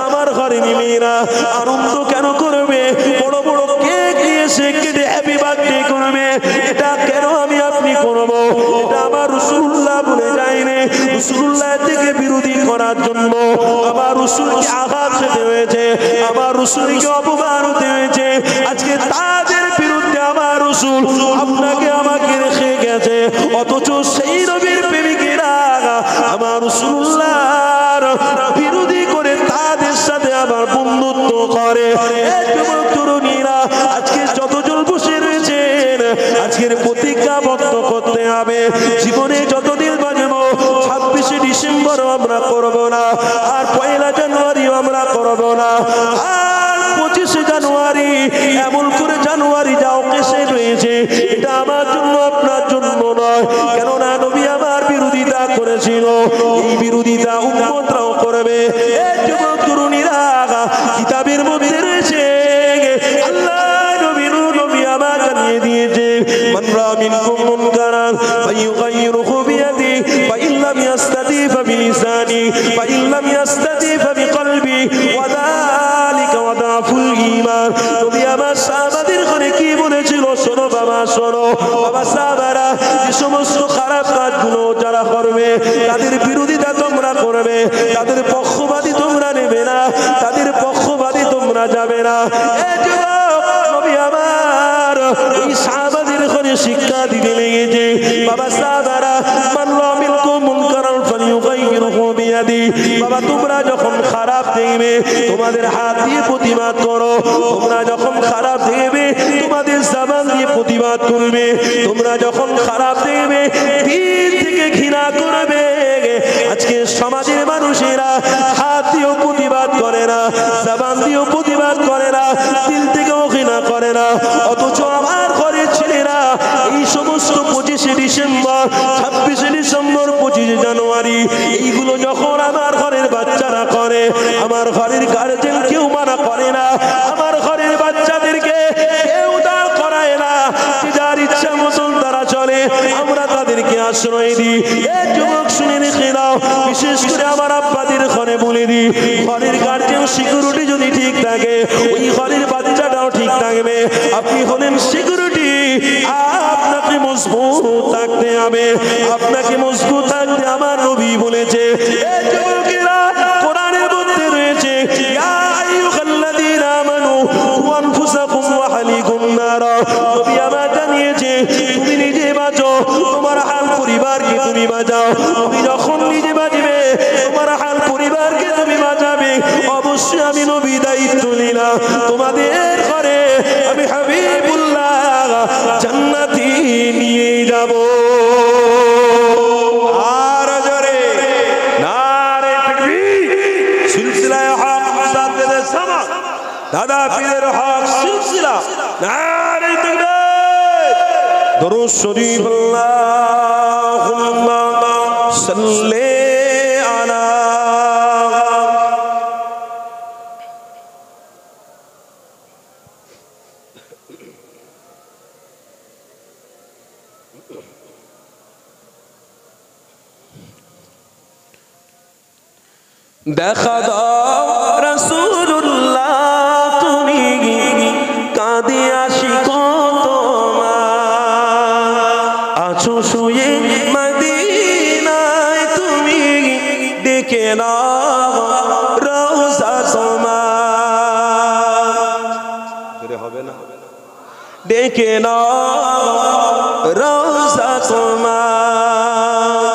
আমার ঘরের মেয়েরা আনন্দ কেন করবে? বড় বড় কেক নিয়ে সে কেটে হ্যাপি বার্থডে করবে। এটা কেন আমি আপনি করবো? এটা আমার রাসূলুল্লাহ বলে যায়নি। রাসূলুল্লাহ থেকে বিরোধী করার জন্য আমার রাসূলকে আঘাত খেতে হয়েছে, আমার রাসূলকে অপমান হতে হয়েছে। আজকে তাদের বিরুদ্ধে আমার রাসূল আপনাকে আমাকে রেখে গেছে, অথচ সেই নবীর প্রেমিকেরা আমার রাসূলুল্লাহর বিরোধী করে তাদের সাথে আমার বন্ধুত্ব করে। এই যুবক তরুণীরা, আজকে যতজন বসে রয়েছেন, আজকের প্রতিজ্ঞাবদ্ধ করতে হবে, জীবনে যতদিন বাঁচবো 26শে ডিসেম্বর আমরা করবো না, আর 1লা জানুয়ারিও আমরা করবো না, আর 25শে জানুয়ারি এমন করে জানুয়ারি যাও কেসে রয়েছে, এটা আমার জন্য আপনার জন্য নয়। কেননা নবী আমার বিরোধিতা করেছিল, এই বিরোধিতা উম্মতরাও করবে। এই যুবক তরুণীরা, কিতাবের মধ্যে রয়েছে আল্লাহ নবী আমার জানিয়ে দিয়েছে, মান রা মিনকুম মুনকারান ফায়ুগাইয়িরহু বিয়াদিহি ফাইন লাম ইয়াস্তাতি ফাবিলিসানি ফাইন লাম ইয়াস্তাতি ফাবিকলবি ওয়া যালিকা ওয়াদাফুল ঈমান। নবী আমার সাহাবাদের ঘরে কি বলেছিল? শোনো বাবা, শোনো বাবা সাহাবারা, যে সমস্ত খারাপ কাজগুলো যারা করবে তাদের বিরোধিতা তোমরা করবে, তাদের পক্ষপাতী তোমরা নেবে না, তাদের পক্ষপাতী তোমরা যাবে না। এই যুবক, নবী আমার এই সাহাবাদের ঘরে শিক্ষা দিতে লেগেছে, বাবা সাহাবারা, মান রা মিনকুম মুনকারান ফালিয়ুগাইয়িরহু বিয়াদিহি। বাবা তোমরা যখন খারাপ দেখবে তোমাদের হাত দিয়ে প্রতিবাদ করো, তোমরা যখন খারাপ দেখবে তোমাদের জবান দিয়ে প্রতিবাদ করবে, তোমরা যখন খারাপ দেখবে দিল থেকে ঘৃণা করবে। আজকে সমাজের মানুষেরা হাত দিয়েও প্রতিবাদ করে না, জবান দিয়েও প্রতিবাদ করে না, দিল থেকেও ঘৃণা করে না, অথচ আমার ঘরের ছেলেরা এই সমস্ত 25শে ডিসেম্বর, 26শে ডিসেম্বর, 25শে জানুয়ারি এইগুলো যখন আমার ঘরের বাচ্চারা করে, আমার ঘরের গার্জেন কেউ মানা করে না, আমার ঘরের বাচ্চাদেরকে কেউ দাঁড় করায় না, যার ইচ্ছা মতন তারা চলে, আমরা তাদেরকে আশ্রয় দিই। এই যুবক শুনে রেখে দাও, বিশেষ করে আমার আব্বাদের ঘরে বলে দিই, ঘরের গার্জেন সিকিউরিটি যদি ঠিক থাকে, ওই ঘরের বাচ্চাটাও ঠিক থাকবে। আপনি হলেন সিকিউরিটি, আপনাকে মজবুত থাকতে হবে, আপনাকে মজবুত থাকতে আমার নবী বলেছে। এই যুবকেরা, কোরআনের মধ্যে রয়েছে, ইয়া আইয়ুহাল্লাযীনা আমানু কু আনফুসাকুম ওয়া আহলিকুম নারা। নবী আমার জানিয়েছে, তুমি নিজে বাঁচো, তোমার হাল পরিবারকে তুমি বাঁচাও। তুমি যখন নিজে বাঁচবে, তোমার হাল পরিবারকে তুমি বাঁচাবে। অবশ্যই আমি নবী দায়িত্ব নিলাম, তোমাদের ঘরে আমি হাবিবুল্লাহ জান্নাতি নিয়ে যাব। দাদা পীরের হক সিলসিলা নারে তাকবীর দরুদ শরীফ আল্লাহুম্মা সাল্লি আলা দেখা দাও রাসূলুল্লাহ তুমি কাঁদে আশিক তোমার আছো শুয়ে মদিনায় তুমি দেখে নাও রওজা তোমার হবে না দেখে নাও রওজা তোমার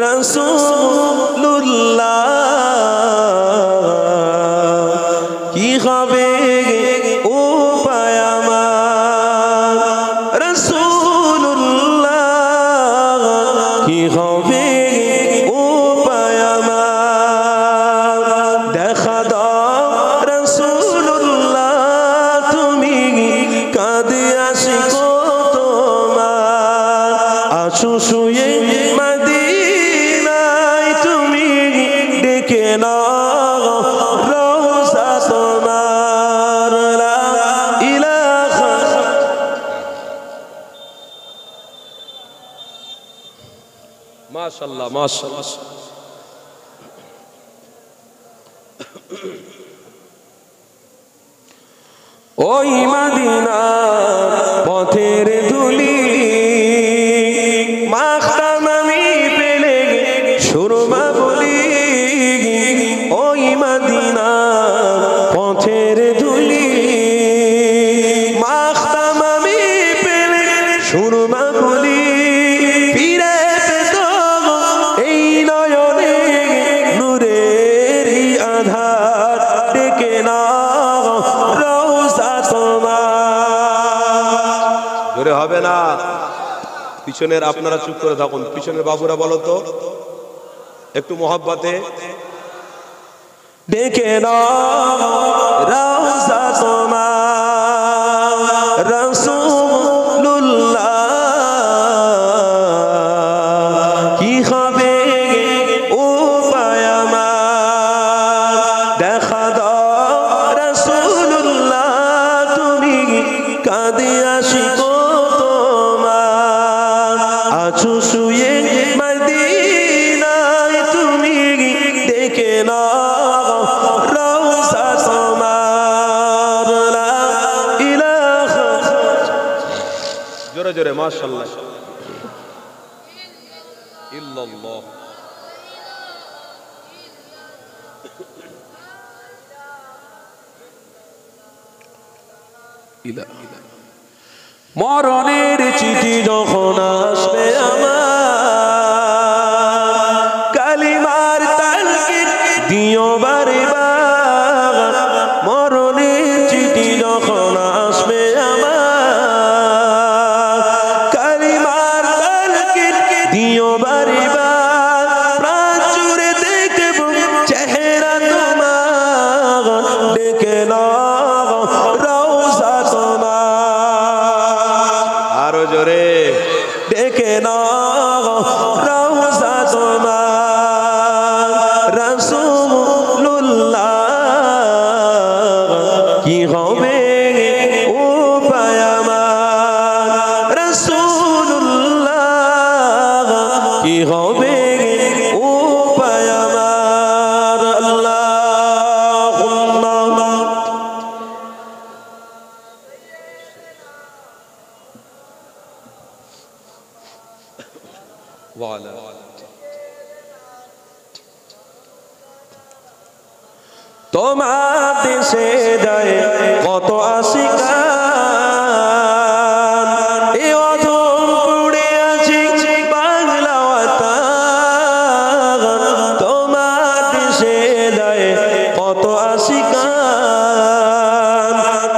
রাসূলুল্লাহ কি হবে উপায় আমার রাসূলুল্লাহ কি হবে উপায় আমার দেখা দাও রাসূলুল্লাহ তুমি কাঁদে আশিক তোমার আছো শুয়ে মদিনায় তুমি ডেকে নাও রওজা তোমার লা ইলাহা মাশাআল্লাহ মাশাআল্লাহ ওই মদিনা পথের ধুলি মাখতাম আমি পেলে সুরমা বলি ওই মদিনা পথের ধুলি মাখতাম আমি পেলে সুরমা বলি ফিরে পেত এই নয়নে নূরের আধার ডেকে নাও রওজা তোমার জোরে হবে না পিছনের আপনারা চুপ করে থাকুন পিছনের বাবুরা বলো তো একটু মোহাব্বতে ডেকে নাও রওজা তোমার রাসূলুল্লাহ কি হবে উপায় আমার দেখা দাও রাসূলুল্লাহ তুমি কাঁদে আশিক তোমার আছো শুয়ে মদিনায় তুমি ডেকে নাও রওজা তোমার লা ইলাহা জোরে জোরে মাশাআল্লাহ ইল্লাল্লাহ মরণের চিঠি যখন আসবে আমার কালিমার তালকিন দিও বারে বার মরণের চিঠি যখন আসবে আমার কালিমার তালকিন দিও বারে বার প্রাণ জুড়ে দেখব চেহারা তোমার ডেকে নাও রওজা তোমার আরো জোরে ডেকে নাও রওজা তোমার রাসূলুল্লাহ কি হবে উপায় আমার রাসূলুল্লাহ কি হবে উপায় আমার আল্লাহুম্মা ওয়ালা তোমার দেশে যায় কত আশিকান এ অধম পড়ে আছি বাংলা ওয়াতান তোমার দেশে যায় কত আশিকান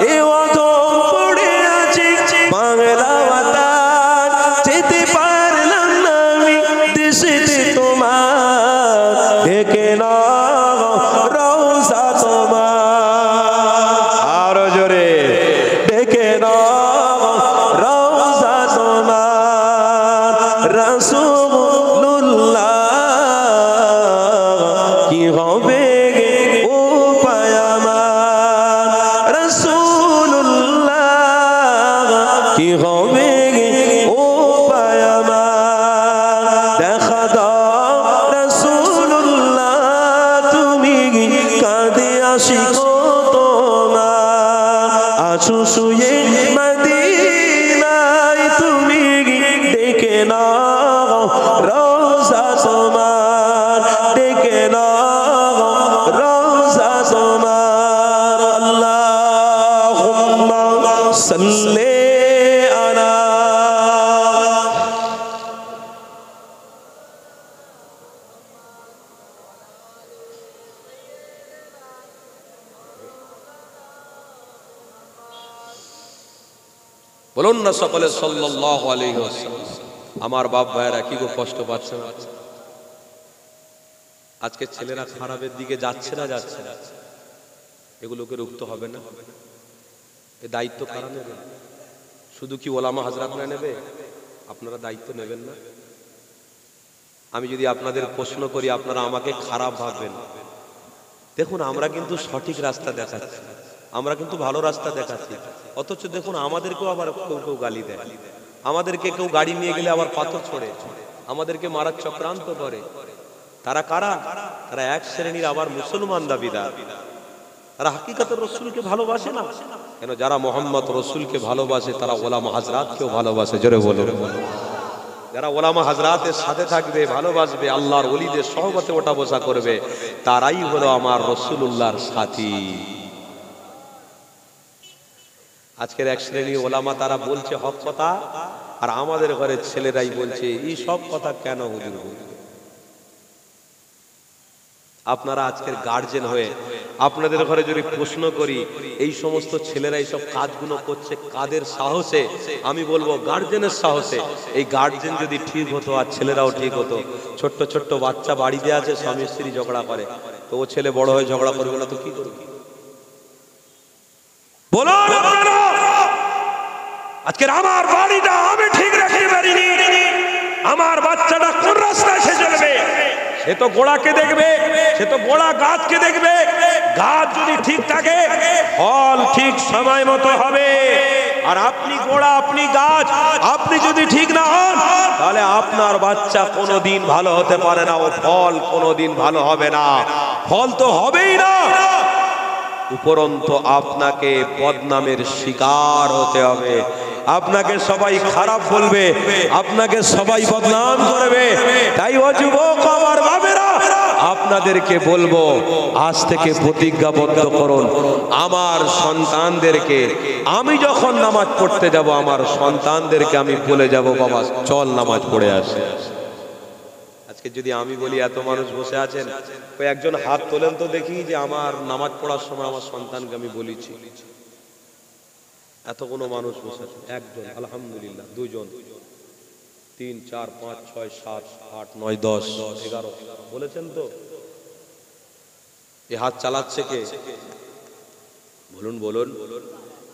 এ অধম পড়ে আছি বাংলা ওয়াতান যেতে পারলাম না আমি দেশেতে তোমার ডেকে নাও রওজা তোমার রাসূলুল্লাহ কি হবে ও পায়ামার রাসূলুল্লাহ কি হবে ও পায়ামার দেখা দাও রাসূলুল্লাহ তুমি কাঁদে আশিক তোমার আশু শুয়ে মদিনায় তুমি ডেকে নাও রওজা তোমার ডেকে নাও রওজা তোমার আল্লাহুম্মা সাল্লি আলা বলুন না সকলে সাল্লাল্লাহু আলাইহি ওয়াসাল্লাম। আমার বাপ ভাইয়েরা কি গো কষ্ট পাচ্ছেন? আজকে ছেলেরা খারাপের দিকে যাচ্ছে না যাচ্ছে না, এগুলোকে রুখতে হবে না? এই দায়িত্ব কারা নেবে? শুধু কি ওলামা হাজরাতরা নেবে? আপনারা দায়িত্ব নেবেন না? আমি যদি আপনাদের প্রশ্ন করি আপনারা আমাকে খারাপ ভাববেন। দেখুন আমরা কিন্তু সঠিক রাস্তা দেখাচ্ছি, আমরা কিন্তু ভালো রাস্তা দেখাচ্ছি, অথচ দেখুন আমাদেরকেও আবার কেউ কেউ গালি দেয়, আমাদেরকে কেউ গাড়ি নিয়ে গেলে আবার পাথর ছোড়ে, আমাদেরকে মারার চক্রান্ত করে। তারা কারা? তারা এক শ্রেণীর আবার মুসলমান দাবিদার। তারা হাকিকাতের রসুলকে ভালোবাসে না। কেন? যারা মোহাম্মদ রসুলকে ভালোবাসে তারা ওলামা হাজরাতকেও ভালোবাসে। জোরে বলো। যারা ওলামা হাজরাতের সাথে থাকবে, ভালোবাসবে, আল্লাহর ওলিদের সহবতে ওঠা বসা করবে, তারাই হলো আমার রাসূলুল্লাহর সাথী। আজকের এক শ্রেণী ওলামা তারা বলছে হক কথা, আর আমাদের ঘরের ছেলেরাই বলছে এই সব কথা কেন হুজুর বলছে। আপনারা আজকের গার্জেন হয়ে আপনাদের ঘরে যদি প্রশ্ন করি এই সমস্ত ছেলেরা এইসব কাজগুলো করছে কাদের সাহসে? আমি বলবো গার্জেনের সাহসে। এই গার্জেন যদি ঠিক হতো আর ছেলেরাও ঠিক হতো, ছোট্ট ছোট্ট বাচ্চা বাড়িতে আছে, স্বামী স্ত্রী ঝগড়া করে, তো ও ছেলে বড় হয়ে ঝগড়া করবে না তো কি করবে? বলো আপনারা, আজকের আমার বাড়িটা আমি ঠিক রাখতে পারিনি, আমার বাচ্চাটা কোন রাস্তায় সে চলবে? সে তো গোড়াকে দেখবে, সে তো গোড়া গাছকে দেখবে। গাছ যদি ঠিক থাকে ফল ঠিক সময় মতো হবে। আর আপনি গোড়া, আপনি গাছ, আপনি যদি ঠিক না হন তাহলে আপনার বাচ্চা কোনোদিন ভালো হতে পারে না, ও ফল কোনোদিন ভালো হবে না। ফল তো হবেই না, উপরন্তু আপনাকে বদনামের শিকার হতে হবে। আপনাকে সবাই খারাপ বলবে, আপনাকে সবাই বদনাম করবে। তাই ও যুবক আমার বাবেরা, আপনাদেরকে বলবো আজ থেকে প্রতিজ্ঞাবদ্ধ করুন, আমার সন্তানদেরকে আমি যখন নামাজ পড়তে যাব আমার সন্তানদেরকে আমি বলে যাব বাবা চল নামাজ পড়ে আসি। আজকে যদি আমি বলি এত মানুষ বসে আছেন, ওই একজন হাত তোলেন তো দেখি যে আমার নামাজ পড়ার সময় আমার সন্তানকে আমি বলেছি। এত কোনো মানুষ বসে আছে? একজন, আলহামদুলিল্লাহ। দুজন, 3, 4, 5, 6, 7, 8, 9, 10, 11 বলেছেন তো? এ হাত চালাচ্ছে কে? বলুন বলুন।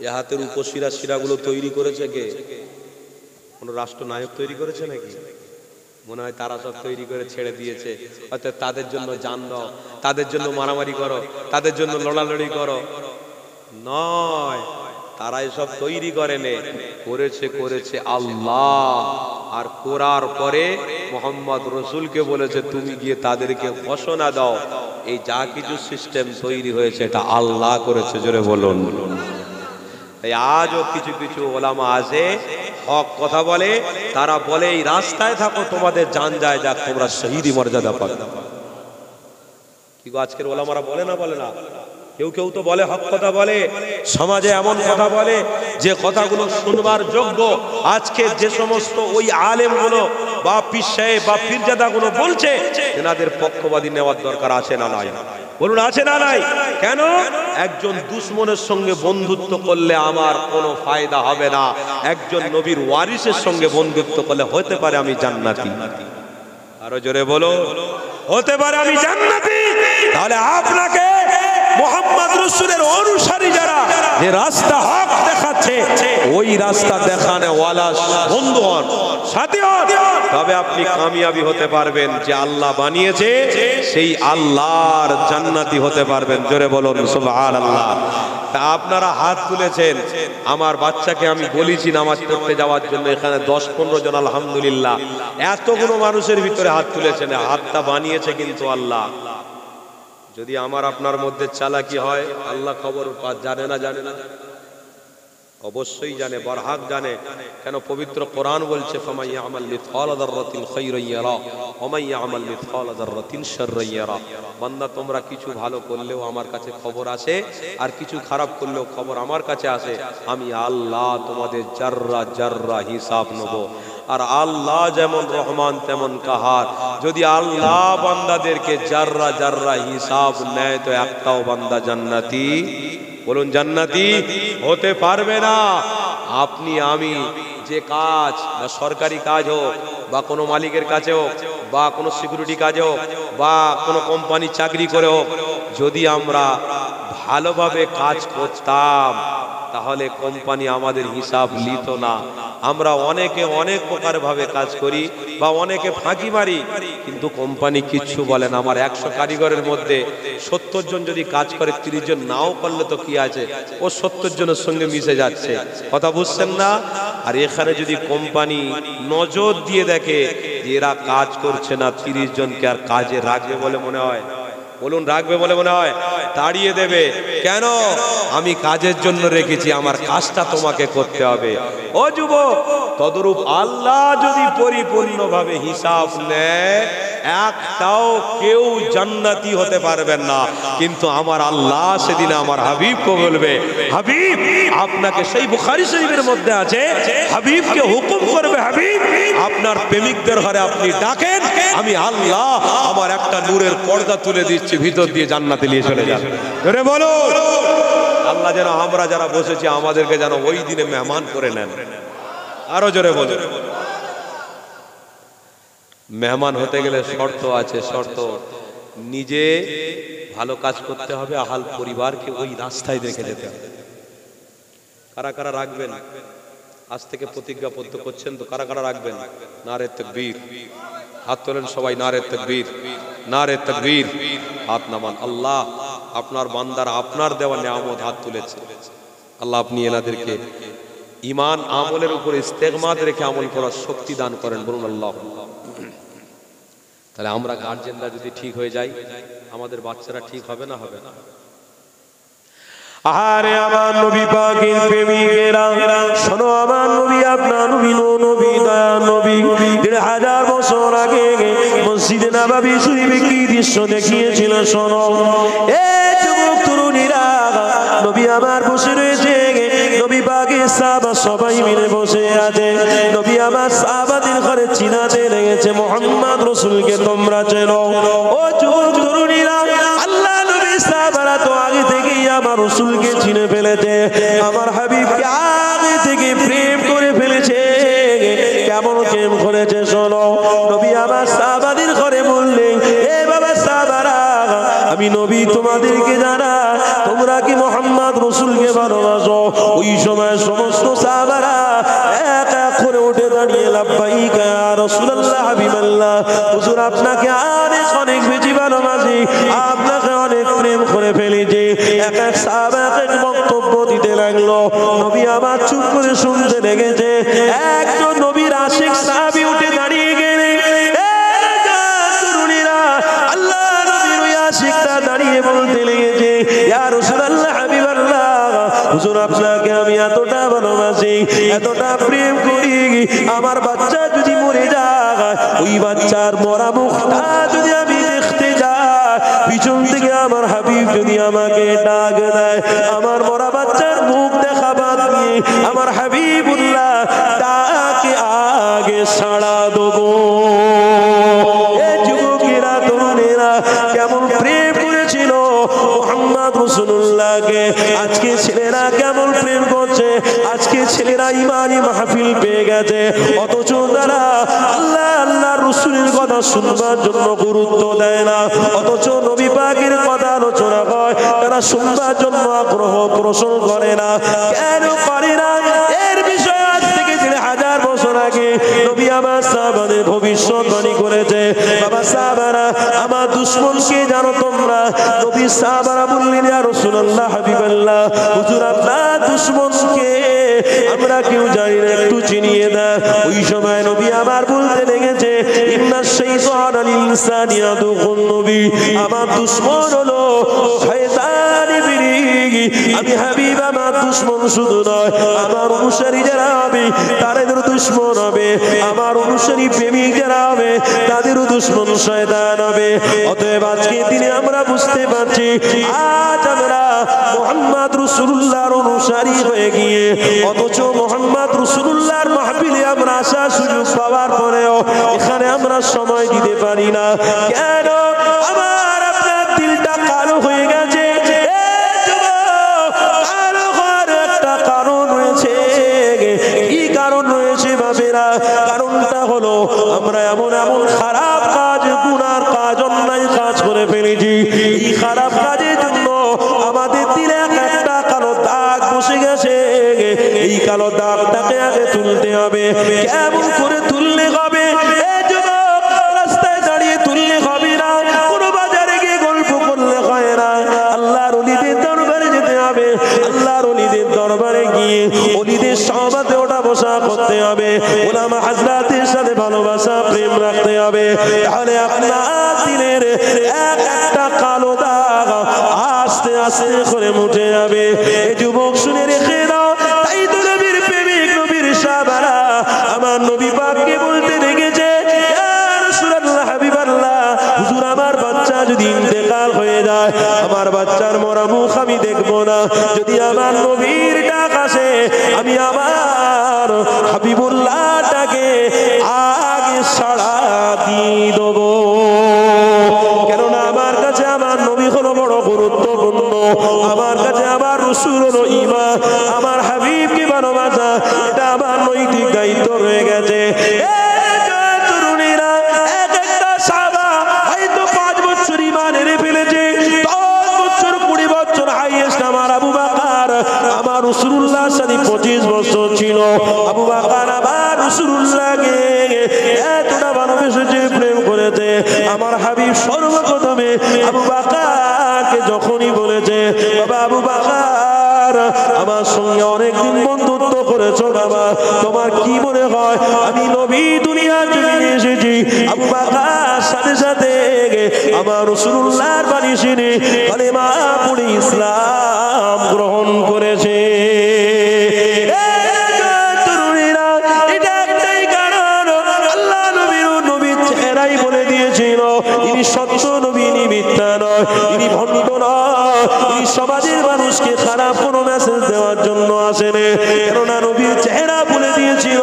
এ হাতের উপশিরা শিরাগুলো তৈরি করেছে কে? কোন রাষ্ট্রনায়ক তৈরি করেছে নাকি? মনে হয় তারা সব তৈরি করে ছেড়ে দিয়েছে। অর্থাৎ তাদের জন্য জান দাও, তাদের জন্য মারামারি করো, তাদের জন্য লড়ালড়ি করো। নয়, তারা এসব তৈরি করেনি, করেছে আল্লাহ। আর করার পরে মোহাম্মদ রসুলকে বলেছে তুমি গিয়ে তাদেরকে ঘোষণা দাও এই যা কিছু সিস্টেম তৈরি হয়েছে এটা আল্লাহ করেছে। জোরে বলুন। তাই আজও কিছু কিছু ওলামা আছে হক কথা বলে, তারা বলে এই রাস্তায় থাকো তোমাদের জান যায় যাক, তোমরা শহীদি মর্যাদা পাবে। কি গো আজকের ওলামারা বলে না? বলে না? কেউ কেউ তো বলে, হক কথা বলে, সমাজে এমন কথা বলে যে কথাগুলো শুনবার যোগ্য। আজকে যে সমস্ত ওই আলেমগুলো বা পীর সাহেব বা পীরজাদাগুলো বলছে, এনাদের পক্ষবাদী নেওয়ার দরকার আছে না নাই? বলুন আছে না নাই? কেন? একজন দুশমনের সঙ্গে বন্ধুত্ব করলে আমার কোনো ফায়দা হবে না, একজন নবীর ওয়ারিসের সঙ্গে বন্ধুত্ব করলে হতে পারে আমি জান্নাতি। আরো জোরে বলো, হতে পারে আমি জান্নাতি। তাহলে আপনাকে মুহাম্মদ রাসূলের অনুসারী যারা যে রাস্তা হক দেখাচ্ছে ওই রাস্তা দেখানে ওয়ালা বন্ধু হন, সাথী হন, তবে আপনি কামিয়াবি হতে পারবেন। যে আল্লাহ বানিয়েছে সেই আল্লাহর জান্নাতি হতে পারবেন। জোরে বলুন সুবহানাল্লাহ। তা আপনারা হাত তুলেছেন, আমার বাচ্চাকে আমি বলেছি নামাজ পড়তে যাওয়ার জন্য, এখানে 10-15 জন আলহামদুলিল্লাহ এতগুলো মানুষের ভিতরে হাত তুলেছেন। হাতটা বানিয়েছে কিন্তু আল্লাহ। যদি আমার আপনার মধ্যে চালাকি হয়, আল্লাহ খবর জানে না? জানে না, অবশ্যই জানে, বরহাক জানে। কেন পবিত্র কোরআন বলছে ফামান ইয়ামাল মিসকালা যাররাতিন খায়রান ইয়ারা ওয়া মান ইয়ামাল মিসকালা যাররাতিন শাররান ইয়ারা। বান্দা তোমরা কিছু ভালো করলেও আমার কাছে খবর আসে, আর কিছু খারাপ করলেও খবর আমার কাছে আসে। আমি আল্লাহ তোমাদের জাররা জাররা হিসাব নেব। আর আল্লাহ যেমন রহমান তেমন কাহার। যদি আল্লাহ বান্দাদেরকে জাররা জাররা হিসাব নেয় তো একটাও বান্দা জান্নাতি, বলুন জান্নাতি হতে পারবে না। আপনি আমি যে কাজ, বা সরকারি কাজ হোক, বা কোনো মালিকের কাছে হোক, বা কোনো সিকিউরিটি কাজে হোক, বা কোনো কোম্পানি চাকরি করে হোক, যদি আমরা ভালোভাবে কাজ করতাম তাহলে কোম্পানি আমাদের হিসাব নিত না। আমরা অনেকে অনেক প্রকার ভাবে কাজ করি বা অনেকে ফাঁকি মারি, কিন্তু কোম্পানি কিচ্ছু বলে না। আমার 100 কারিগরের মধ্যে 70 জন যদি কাজ করে, 30 জন নাও করলে তো কি আছে, ও 70 জনের সঙ্গে মিশে যাচ্ছে। কথা বুঝছেন না? আর এখানে যদি কোম্পানি নজর দিয়ে দেখে যে এরা কাজ করছে না, 30 জনকে আর কাজে রাখবে বলে মনে হয়? বলুন রাখবে বলে মনে হয়? তাড়িয়ে দেবে। কেন? আমি কাজের জন্য রেখেছি, আমার কাজটা তোমাকে করতে হবে। ও যুবক, তদরূপ আল্লাহ যদি পরিপূর্ণভাবে হিসাব নেয়, একটাও কেউ জান্নাতি হতে পারবেন না। কিন্তু আমার আল্লাহ সেদিন আমার হাবিবকে বলবে, হাবিব আপনাকে, সেই বুখারী শরীফের মধ্যে আছে, হাবিবকে হুকুম করবে, হাবিব আপনার প্রেমিকদের ঘরে আপনি ডাকেন, আমি আল্লাহ আমার একটা নূরের পর্দা তুলে দিচ্ছি, ভিতর দিয়ে জান্নাতে নিয়ে চলে যান। জোরে বলুন। আল্লাহ যেন আমরা যারা বসেছি আমাদেরকে যেন ওই দিনে মেহমান করে নেন। আরো জোরে বলুন। মেহমান হতে গেলে শর্ত আছে। শর্ত, নিজে ভালো কাজ করতে হবে, আহাল পরিবারকে ওই রাস্তায় রেখে যেতে হবে। কারা কারা রাখবেন? আজ থেকে প্রতিজ্ঞাবদ্ধ করছেন তো? কারা কারা রাখবেন? নারে তাকবীর। হাত তোলেন সবাই। নারে তাকবীর, নারে তাকবীর। হাত নামান। আল্লাহ আপনার বান্দারা আপনার দেওয়া নিয়ামত হাত তুলেছে, আল্লাহ আপনি এনাদেরকে ঈমান আমলের উপরে ইস্তেগমাত রেখে আমল করার শক্তি দান করেন। বলুন আল্লাহ। তাহলে আমরা গার্জেনরা যদি ঠিক হয়ে যাই, আমাদের বাচ্চারা ঠিক হবে না? হবে না? আহারে আমার নবী পাকের প্রেমিকেরা, শোনো আমার নবী, আপনার নবী, নবী দয়া নবী 1000 বছর আগে মসজিদে নববী শরীফে কি দৃশ্য দেখিয়েছিল শোনো। এ যুবক তরুণীরা, নবী আমার বসে রয়েছে, নবী পাকের সাহাবা সবাই মিলে বসে আছে। নবী আমার সাহাবাদের ঘরে চিনাতে লেগেছে মুহাম্মদ রাসূলকে তোমরা চেনো। ও যুবক তরুণীরা, আল্লাহ নবী সাহাবারা তো আগে থেকেই আমার রাসূলকে চিনে ফেলেছে, আমার হাবিবকে আগে থেকে প্রেম করে ফেলেছে। কেমন প্রেম করেছে শোনো। নবী আমার সাহাবাদের ঘরে বললেন, এ বাবা সাহাবারা, আমি নবী তোমাদেরকে জানা, তোমরা কি মুহাম্মদ রাসূলকে ভালোবাসো? ওই সময় সমস্ত সাহাবারা এক এক করে উঠে দাঁড়িয়ে লাব্বাইক ইয়া রাসূলুল্লাহ হাবিবাল্লাহ, হুজুর আপনাকে অনেক অনেক বেশি ভালোবাসি, আপনাকে অনেক প্রেম করে ফেলেছি। এক এক সাহাবা এক এক বক্তব্য দিতে লাগলো। নবী আমার চুপ করে শুনতে লেগেছে। একজন নবীর আশিক সাহাবী উঠে দাঁড়িয়ে গেলেন। তরুণীরা, আল্লাহ নবীর ওই আশিকটা দাঁড়িয়ে বলতে লেগেছে, ইয়া রাসূলুল্লাহ হাবিবাল্লাহ, হুজুর আপনাকে আমি এতটা ভালোবাসি, এতটা প্রেম করি, আমার বাচ্চা যদি মরে যায়, ওই বাচ্চার মরা মুখটা যদি আমি দেখতে যাই, পিছন থেকে আমার হাবিব যদি আমাকে ডাক দেয়, আমার মরা বাচ্চার মুখ দেখা বাদ দিয়ে আমার হাবিবুল্লাহ ডাকে আগে সাড়া দেবো। এ যুবকেরা, তরুণেরা, কেমন প্রেম করেছিল মুহাম্মদ রাসূলুল্লাহকে। আজকে ছেলেরা কেমন প্রেম করছে, আজকে ছেলেরা ইমানি মাহফিল পেয়ে গেছে, অথচ তারা আল্লাহ আল্লাহ রাসূলের কথা শুনবার জন্য গুরুত্ব দেয় না, অথচ নবী পাকের কথা আলোচনা হয় তারা শুনবার জন্য আগ্রহ পোষণ করে না। কেন করে না? এর বিষয়ে আজ থেকে 3000 বছর আগে নবী আমার সাহাবাদের ভবিষ্যৎবাণী করেছে। বাবা সাহাবারা, আমার দুশমনকে জানো তোমরা? নবী সাহাবারা বললেন, ইয়া রাসূলুল্লাহ, হাবিবাল্লাহ, হুজুর আপনার দুশমনকে আমরা কেউ জানি না, একটু চিনিয়ে দেন। ওই সময় নবী আমার বলতে লেগেছে, ইন্নাশ শাইতানা লিল ইনসানি আদুউন নবী, আমার দুশমন হলো শয়তান ইবলিস। আমি হাবিব আমার দুশমন শুধু নয়, আমার অনুসারী যারা হবে তাদেরও দুশমন হবে, আমার অনুসারী প্রেমিক যারা হবে তাদেরও দুশমন শয়তান হবে। অতএব আজকে দিনে আমরা বুঝতে পারছি, আজ আমরা মুহাম্মদ রাসূলুল্লাহর অনুসারী হয়ে গিয়ে অথচ মুহাম্মদ রাসূলুল্লাহর মাহফিলে আমরা আসার সুযোগ পাওয়ার পরেও এখানে আমরা সময় দিতে পারি না। কেন? আমার আপনার দিলটা কালো হয়ে গেছে। কালো হওয়ার একটা কারণ রয়েছে। কি কারণ রয়েছে বাবেরা? কারণটা হলো আমরা এমন এমন খারাপ কাজ, গুনার কাজ, অন্যায় কাজ করে ফেলেছি। এই খারাপ কাজের জন্য আমাদের দিলে একটা কালো দাগ বসে গেছে। এই কালো দাগটাকে আগে তুলতে হবে। কেমন করে তুললে হবে? রাস্তায় দাঁড়িয়ে তুললে হবে না, কোনো বাজারে গিয়ে গল্প করলে হয় না। আল্লাহর ওলিদের দরবারে যেতে হবে। আল্লাহর ওলিদের দরবারে গিয়ে ওলিদের সহবাতে ওঠা বসা করতে হবে। ওলামা হাজরাতের সাথে ভালোবাসা প্রেম রাখতে হবে। তাহলে আপনার দিনের একটা কালো দাগ আস্তে আস্তে করে মুছে যাবে। এই যুবক শুনে রেখে দাও, তাই তো নবীর প্রেমিক, নবীর সাহাবারা আমার নবী পাককে বলতে লেগেছে, ইয়া রাসূলুল্লাহ, হাবিবাল্লাহ, হুজুর আমার বাচ্চা যদি ইন্তেকাল হয়ে যায়, আমার বাচ্চার মরা মুখ আমি দেখবো না। যদি আমার নবীর ডাক আসে, আমি আমার হাবিবুল্লাহটাকে আগে সাড়া দিয়ে দেবো। কেননা আমার কাছে আমার নবী হলো বড় গুরুত্বপূর্ণ। আমার কাছে আমার রাসূল হলো ঈমান। আমার হাবিবকে ভালোবাসা এটা আমার নৈতিক দায়িত্ব রয়ে গেছে। তরুণীরা, এক একটা সাহাবা হয়তো 5 বছর ঈমান এনে ফেলেছে, 10 বছর 20 বছর, হাইয়েস্ট আমার আবু বকর আমার রাসূলুল্লাহর সাথে 25 বছর ছিল। আবু বকর আমার রাসূলুল্লাহকে এতটা ভালোবেসেছে, প্রেম করেছে। আমার হাবিব সর্বপ্রথমে আবু বকরকে যখনই বলেছে, বাবা আবু বকর, আমার সঙ্গে অনেকদিন বন্ধুত্ব করেছো বাবা, তোমার কি মনে হয় আমি নবী দুনিয়ার জমিনে এসেছি? আবু বকর সাথে সাথে আমার রাসূলুল্লাহর বাণী শুনে কালেমা পড়ে ইসলাম গ্রহণ করেছে। সত্য নবী, মিথ্যা নয়, ইনি ভণ্ড নয়, ইনি সমাজের মানুষকে খারাপ কোনো মেসেজ দেওয়ার জন্য আসেনি। কেননা নবীর চেহারা বলে দিয়েছিল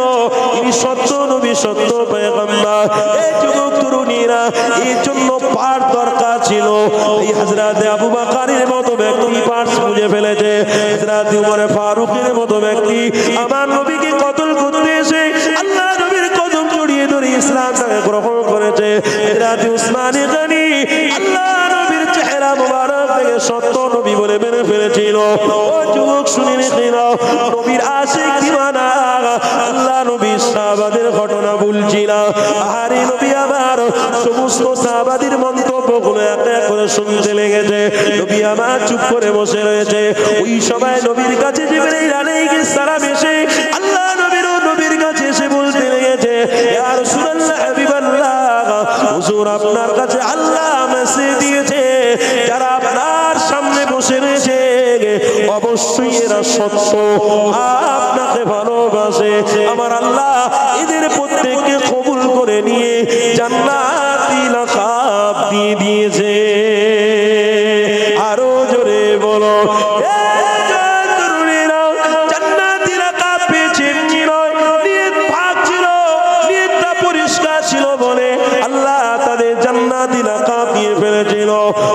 ইনি সত্য নবী, সত্য পয়গম্বর। এই যুবক তরুণীরা, এর জন্য পাঠ দরকার ছিল। এই হযরত আবু বকরের মতো ব্যক্তি পাঠ বুঝে ফেলেছে। হযরত উমর ফারুকের মতো ব্যক্তি আমার নবীকে কতল করতে এসে আল্লাহ নবীর কদম জড়িয়ে ধরে ইসলামকে গ্রহণ করেছে। হযরত উসমান গনি আল্লাহ নবীর চেহারা মুবারক থেকে সত্য নবী বলে মেনে ফেলেছিল। ও যুবক শুনে রেখে নাও, নবীর আশিক দিওয়ানা আল্লাহ নবীর সাহাবাদের ঘটনা বলছিল। আরে নবী আমার সমস্ত সাহাবাদের মন্তব্যগুলো এক এক করে শুনতে লেগেছে। নবী আমার চুপ করে বসে রয়েছে। ওই সময় নবীর কাছে জিবরাইল আলাইহিস সালাম এসে আল্লাহ নবীর কাছে এসে বলতে লেগেছে, ইয়া রাসূলুল্লাহ, হাবিবাল্লাহ, হুজুর আপনার কাছে আল্লাহ মেসেজ দিয়েছে, যারা আপনার সামনে বসে রয়েছে অবশ্যই এরা সত্য, আপনাকে ভালোবাসে। আমার আল্লাহ এদের প্রত্যেককে কবুল করে নিয়ে জান্নাতি লাকাব দিয়ে দিয়েছে। আরো জোরে বলো, জান্নাতি লাকাব পেয়েছে। নিয়ত ভাগ ছিল, নিয়তটা পরিষ্কার ছিল বলে আল্লাহ তাদের জান্নাতি লাকাব দিয়ে ফেলেছিল।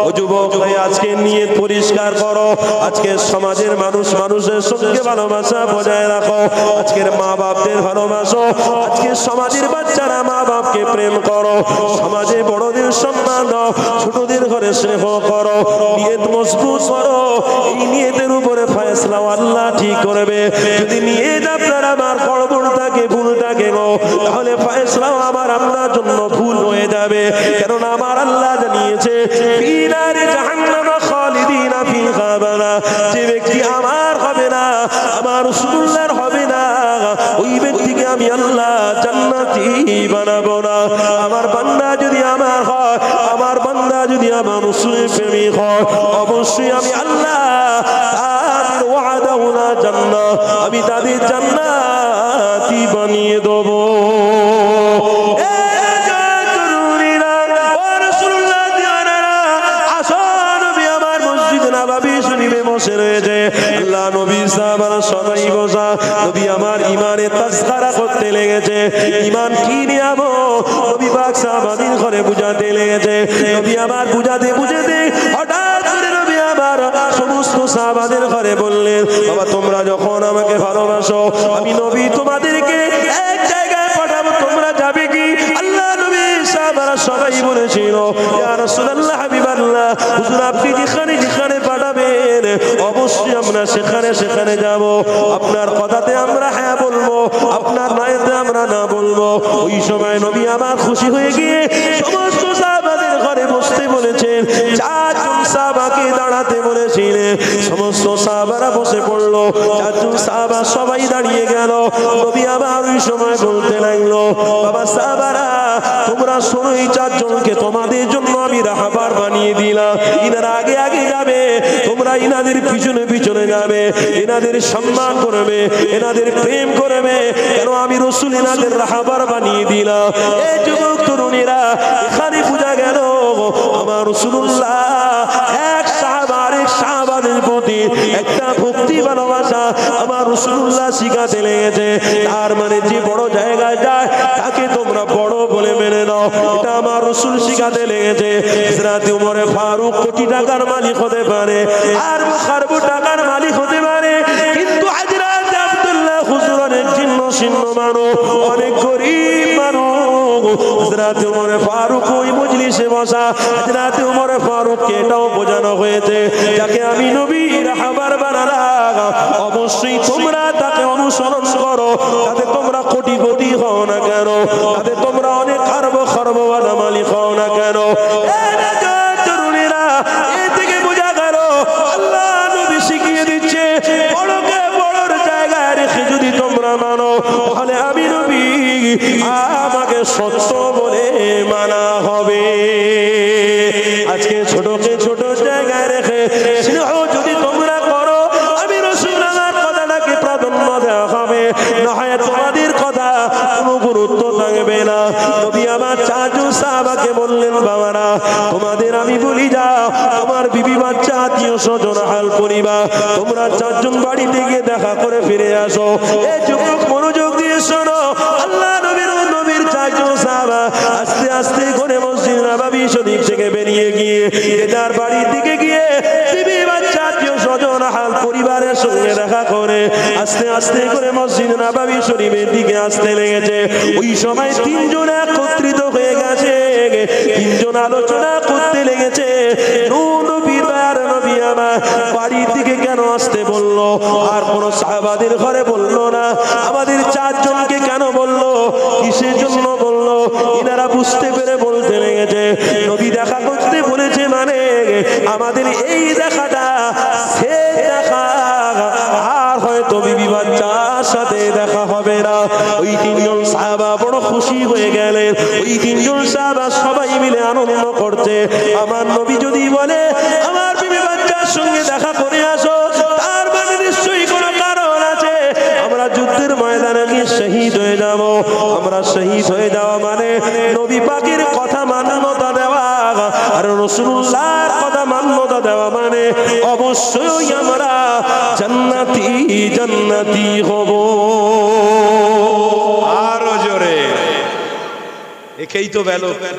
ও যুবক ভাই, আজকে নিয়ত পরিষ্কার করো। আজকে সমাজের মানুষের সঙ্গে ভালোবাসা বজায় রাখো। আজকের মা বাপদের ভালোবাসো। আজকে সমাজের বাচ্চারা মা বাপকে প্রেম করো, সমাজে বড়দের সম্মান দাও, ছোটদের ঘরে স্নেহ করো, নিয়ত মজবুত করো। এই নিয়তের উপরে ফয়সালা আল্লাহ ঠিক করবে। যদি নিয়ত আপনার আমার গড়বড় থাকে, ভুল থাকে গো, তাহলে ফয়সালা আমার আপনার জন্য ভুল হয়ে যাবে। কারণ আমার আল্লাহ জানিয়েছে ফিনারে জাহান্নাম খালিদিনা ফিহা আবাদা, যে ব্যক্তি আমার হবে না, আমার রাসূলুল্লাহর হবে না, ওই ব্যক্তিকে আমি আল্লাহ জান্নাতি বানাবো না। আমার বান্দা যদি আমার হয়, আমার বান্দা যদি আমার রাসূলের প্রেমিক হয়, অবশ্যই আমি আল্লাহ তাদের ওয়াদাউনা জান্নাত, আমি তাদের জান্নাতি বানিয়ে দেবো। আল্লাহ নবী সাহাবারা সবাই বসা, নবী আমার ইমানের তাজকিরা করতে লেগেছে। ইমান কি নিয়ামত নবী পাক সাহাবাদের ঘরে বুঝাতে লেগেছে। নবী আমার বুঝাতে বুঝাতে হঠাৎ করে নবী আমার সমস্ত সাহাবাদের ঘরে বললেন, বাবা তোমরা যখন আমাকে ভালোবাসো, আমি নবী তোমাদেরকে এক জায়গায় পাঠাবো, তোমরা যাবে কি? আল্লাহ নবী সাহাবারা সবাই বলেছিল, ইয়া রাসূলুল্লাহ হাবিবাল্লাহ, হুজুর আপনি যেখানে পাঠাবেন অবশ্যই আমরা সেখানে যাব। আপনার কথাতে আমরা হ্যাঁ বলবো, আপনার নাইতে আমরা না বলবো। ওই সময় নবী আমার খুশি হয়ে গিয়ে সমস্ত সাহাবাদের ঘরে বসতে বলেছেন। চারজন সাহাবাকে দাঁড়াতে বলেছিলেন, সমস্ত সাহাবারা বসে পড়লো। চারজন সাহাবা সবাই দাঁড়িয়ে গেল। নবী আবার ওই সময় বলতে লাগলো, বাবা সাহাবারা তোমরা শোনো, এই চারজনকে তোমাদের জন্য আমি রাহবার বানিয়ে দিলাম। ইনারা আগে আগে যাবে, তোমরা ইনাদের পিছনে পিছনে যাবে, এনাদের সম্মান করবে, এনাদের প্রেম করবে, কেন আমি রাসূল এনাদের রাহবার বানিয়ে দিলাম। এই যুবক তরুণীরা, এখানে বোঝা গেল আমার রাসূলুল্লাহ এক সাহাবা আরেক সাহাবাদের প্রতি একটা ভক্তি ভালোবাসা আমার রাসূলুল্লাহ শিখাতে লেগেছে। তার মানে যে বড় জায়গায় যায় তাকে তোমরা বড় বলে মেনে নাও, এটা আমার রাসূল শিখাতে লেগেছে। হযরত ওমর ফারুক কোটি টাকার মালিক হতে পারে, আর খারব টাকার মালিক হতে পারে, কিন্তু হযরত আব্দুল্লাহ হুজুর অনেক জীর্ণ মানুষ, অনেক গরীব মানুষ। হযরত ওমর ফারুক ওই মজলিসে বসা, হযরত ওমর ফারুককে এটাও বোঝানো হয়েছে, যাকে আমি নবী রাহবার বানালাম অবশ্যই তোমরা তাকে অনুসরণ করো, তাতে তোমরা কোটি কোটি হও না কেন, তাতে তোমরা অনেক খরব মালিক হও না কেন। তরুণীরা, এ থেকে বোঝা গেল আল্লাহ নবী শিখিয়ে দিচ্ছে, বড়কে বড়র জায়গায় রেখে যদি তোমরা মানো, তাহলে আমি নবী আমাকে সত্য বলে মানা হবে। আজকে ছোটকে ছোট জায়গায় রেখে স্নেহ যদি তোমরা করো, আমি রাসূল আমার কথাটাকে প্রাধান্য দেওয়া হবে, না হয় তোমাদের কথা কোনো গুরুত্ব থাকবে না। নবী আমার চারজন সাহাবাকে বললেন, বাবারা তোমাদের আমি বলি যাও, তোমার বিবি বাচ্চা আত্মীয় স্বজন হাল পরিবার তোমরা চারজন বাড়িতে গিয়ে দেখা করে ফিরে আসো। এই যুবক মনোযোগ দিয়ে শোনো, আল্লাহ নবীর চারজন সাহাবা আস্তে আস্তে করে মসজিদ নববী শরীফ থেকে বেরিয়ে গিয়ে তার বাড়ির দিকে গিয়ে বিবি বাচ্চা আত্মীয় স্বজন হাল পরিবারের সঙ্গে দেখা করে আস্তে আস্তে করে মসজিদ নববী শরীফের দিকে আসতে লেগেছে। ওই সময় তিনজন একত্রিত হয়ে গেছে, তিনজন আলোচনা করতে লেগেছে, নবী দয়ার নবী আমার বাড়ির দিকে কেন আসতে বললো, আর কোন সাহাবাদের ঘরে বললো না, আমাদের চারজনকে কেন বললো, কিসের জন্য বললো? এনারা বুঝতে পেরে বলতে লেগেছে, নবী দেখা করতে বলেছে মানে আমাদের এই দেখাটা সে দেখা, আর হয়তো বিবি বাচ্চার সাথে দেখা হবে না। ওই তিনজন সাহাবা বড় খুশি হয়ে গেলেন। ওই তিনজন সাহাবা সবাই মিলে আনন্দ করছে। আমার নবী যদি বলে আমার বিবি বাচ্চার সঙ্গে দেখা করে আসো, তার মানে নিশ্চয়ই কোনো কারণ আছে। আমরা যুদ্ধের ময়দানে গিয়ে শহীদ হয়ে যাব। আমরা শহীদ হয়ে যাওয়া মানে নবী পাকের কথা মান্যতা দেওয়া, আর রাসূলুল্লাহর কথা মান্যতা দেওয়া মানে অবশ্যই আমরা জান্নাতি হব। আরো জোরে, একেই তো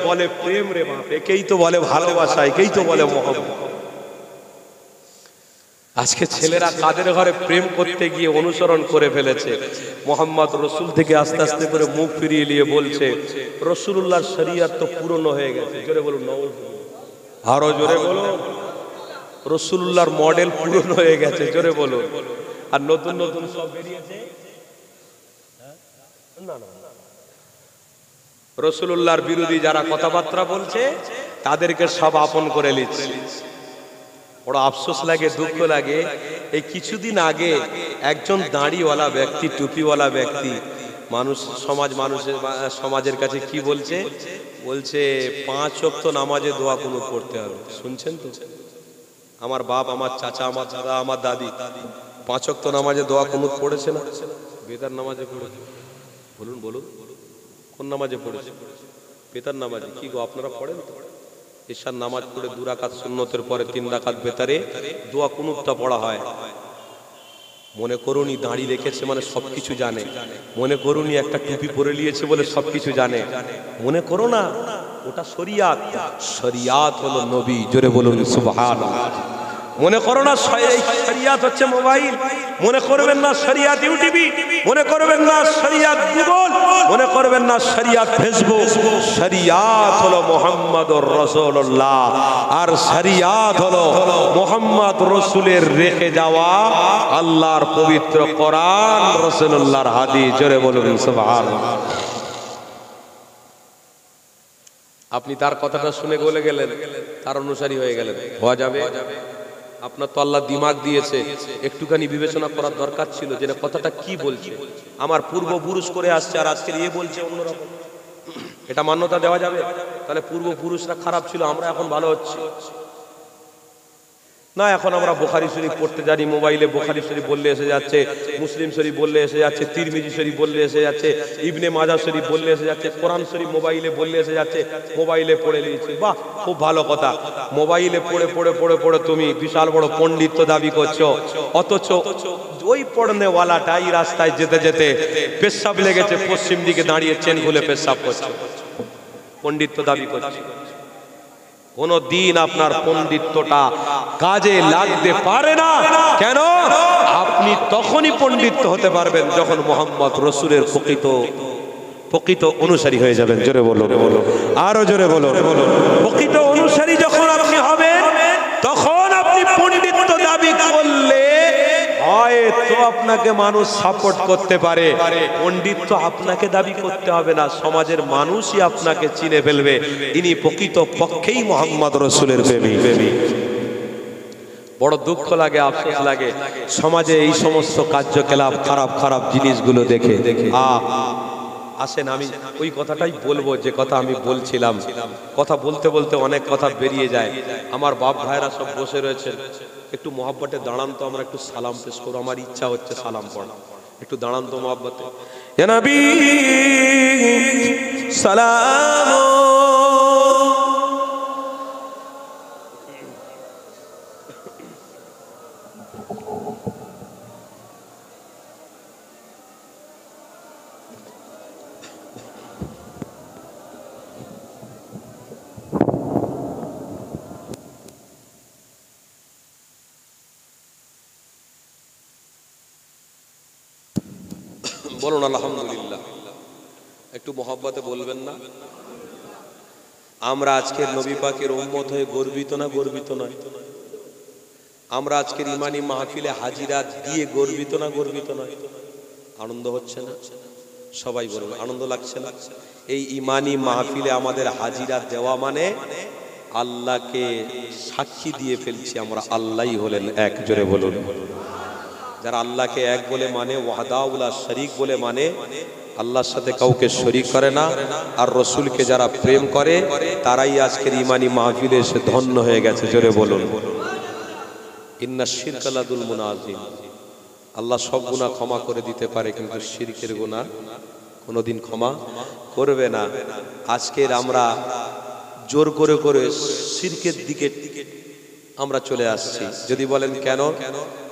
বলে প্রেম রে বাপ, একেই তো বলে ভালোবাসা, একেই তো বলে মহব্বত। আজকে ছেলেরা কাদের ঘরে প্রেম করতে গিয়ে অনুসরণ করে ফেলেছে। মোহাম্মদ রসুল থেকে আস্তে আস্তে করে মুখ ফিরিয়ে নিয়ে বলছে রসুলুল্লাহর শরিয়ত তো পুরনো হয়ে গেছে। জোরে বলুন, আরো জোরে বলুন। রসুলুল্লাহর মডেল পুরনো হয়ে গেছে, জোরে বলুন। আর নতুন নতুন সব বেরিয়েছে। রসুলুল্লাহর বিরোধী যারা কথাবার্তা বলছে তাদেরকে সব আপন করে নিচ্ছে। বড় আফসোস লাগে, দুঃখ লাগে। এই কিছুদিন আগে একজন দাড়িওয়ালা ব্যক্তি, টুপিওয়ালা ব্যক্তি সমাজের কাছে কি বলছে? বলছে 5 ওয়াক্ত নামাজে দোয়া কুনুত পড়তে হবে। শুনছেন তো? আমার বাপ, আমার চাচা, আমার দাদা, আমার দাদি 5 ওয়াক্ত নামাজে দোয়া কুনুত পড়েছে না? বেতার নামাজে পড়েছে। বলুন বলুন, কোন নামাজে পড়েছে? বেতার নামাজে। কি গো, আপনারা পড়েন তো? ঈশার নামাজ পড়ে 2 রাকাত সুন্নতের পরে 3 রাকাত বেতারে দোয়া কুনুতটা পড়া হয়। মনে করুনি দাড়ি রেখেছে মানে সবকিছু জানে। মনে করুনি একটা টুপি পরে নিয়েছে বলে সবকিছু জানে। মনে করো না ওটা শরিয়াত। শরিয়াত হলো নবী। জোরে বলুন সুবহানাল্লাহ। মনে করো না শরিয়াত হচ্ছে মোবাইল। মনে করবেন না শরিয়াত ইউটিভি। মনে করবেন না শরিয়াত গুগল। মনে করবেন না শরিয়াত ফেসবুক। শরিয়াত হলো মুহাম্মদুর রাসূলুল্লাহ। আর শরিয়াত হলো মুহাম্মদ রাসূলের রেখে যাওয়া আল্লাহর পবিত্র কোরআন, রাসূলুল্লাহর হাদিস। জোরে বলুন সুবহানাল্লাহ। আপনি তার কথাটা শুনে গলে গেলেন, তার অনুসারী হয়ে গেলেন। হওয়া যাবে? আপনার তো আল্লাহ দিমাগ দিয়েছে, একটুখানি বিবেচনা করার দরকার ছিল যে কথাটা কি বলছে। আমার পূর্বপুরুষ করে আসছে আর আজকে এ বলছে অন্যরকম। এটা মান্যতা দেওয়া যাবে? তাহলে পূর্বপুরুষরা খারাপ ছিল, আমরা এখন ভালো হচ্ছি না? এখন আমরা বুখারী শরীফ পড়তে জানি, মোবাইলে বুখারী শরীফ বললে এসে যাচ্ছে, মুসলিম শরীফ বললে এসে যাচ্ছে, তিরমিজি শরীফ বললে এসে যাচ্ছে, ইবনে মাজাহ শরীফ বললে এসে যাচ্ছে, কোরআন শরীফ মোবাইলে বললে এসে যাচ্ছে। মোবাইলে পড়ে নিয়েছি, বাহ, খুব ভালো কথা। মোবাইলে পড়ে পড়ে পড়ে পড়ে তুমি বিশাল বড় পণ্ডিত্য দাবি করছো, অথচ ওই পড়নেওয়ালাটাই রাস্তায় যেতে যেতে পেশাব লেগেছে, পশ্চিম দিকে দাঁড়িয়ে চেন খুলে পেশাব করছে, পণ্ডিত্য দাবি করছে। কোন দিন আপনার পণ্ডিত্যটা কাজে লাগতে পারে না। কেন? আপনি তখনই পণ্ডিত্য হতে পারবেন যখন মুহাম্মদ রাসূলের প্রকৃত অনুসারী হয়ে যাবেন। জোরে বলো, আরো জোরে বলো। প্রকৃত অনুসারী যখন আপনি হবেন তখন আপনি পণ্ডিত্য দাবি করলে হয়তো আপনাকে মানুষ সাপোর্ট করতে পারে। পণ্ডিত্য আপনাকে দাবি করতে হবে না, সমাজের মানুষই আপনাকে চিনে ফেলবে ইনি প্রকৃত পক্ষেই মুহাম্মদ রাসূলের প্রেমিক। বড় দুঃখ লাগে, আফসোস লাগে সমাজে এই সমস্ত কার্যকলাপ, খারাপ খারাপ জিনিসগুলো দেখে। আসেন আমি ওই কথাটাই বলবো যে কথা আমি বলছিলাম। কথা বলতে বলতে অনেক কথা বেরিয়ে যায়। আমার বাপ ভাইরা সব বসে রয়েছেন, একটু মহব্বতে দাঁড়ান তো, আমরা একটু সালাম পেশ করবো। আমার ইচ্ছা হচ্ছে সালাম পড়া। একটু দাঁড়ান তো মহব্বতে। ইয়া নবী সালাম। বলুন আলহামদুলিল্লাহ। একটু মহব্বতে বলবেন না? আমরা আজকের নবী পাকের উম্মত হয়ে গর্বিত না? গর্বিত নয়? আমরা আজকের ইমানি মাহফিলে হাজিরা দিয়ে গর্বিত না? গর্বিত নয়? আনন্দ হচ্ছে না? সবাই বলবে আনন্দ লাগছে না? এই ইমানি মাহফিলে আমাদের হাজিরা দেওয়া মানে আল্লাহকে সাক্ষী দিয়ে ফেলছি আমরা আল্লাহই হলেন এক। জোরে বলুন। যারা আল্লাহকে এক বলে মানে, ওয়াহদাহুল্লাহ শরীক বলে মানে, আল্লাহর সাথে কাউকে শরীক করে না, আর রসুলকে যারা প্রেম করে তারাই আজকের ইমানি মাহফিলে এসে ধন্য হয়ে গেছে। জোরে বলুন। ইন্না শিরকা লাযুলমুন আযীম। আল্লাহ সব গুনাহ ক্ষমা করে দিতে পারে, কিন্তু শিরকের গুনাহ কোনোদিন ক্ষমা করবে না। আজকের আমরা জোর করে করে শিরকের দিকে আমরা চলে আসছি। যদি বলেন কেন?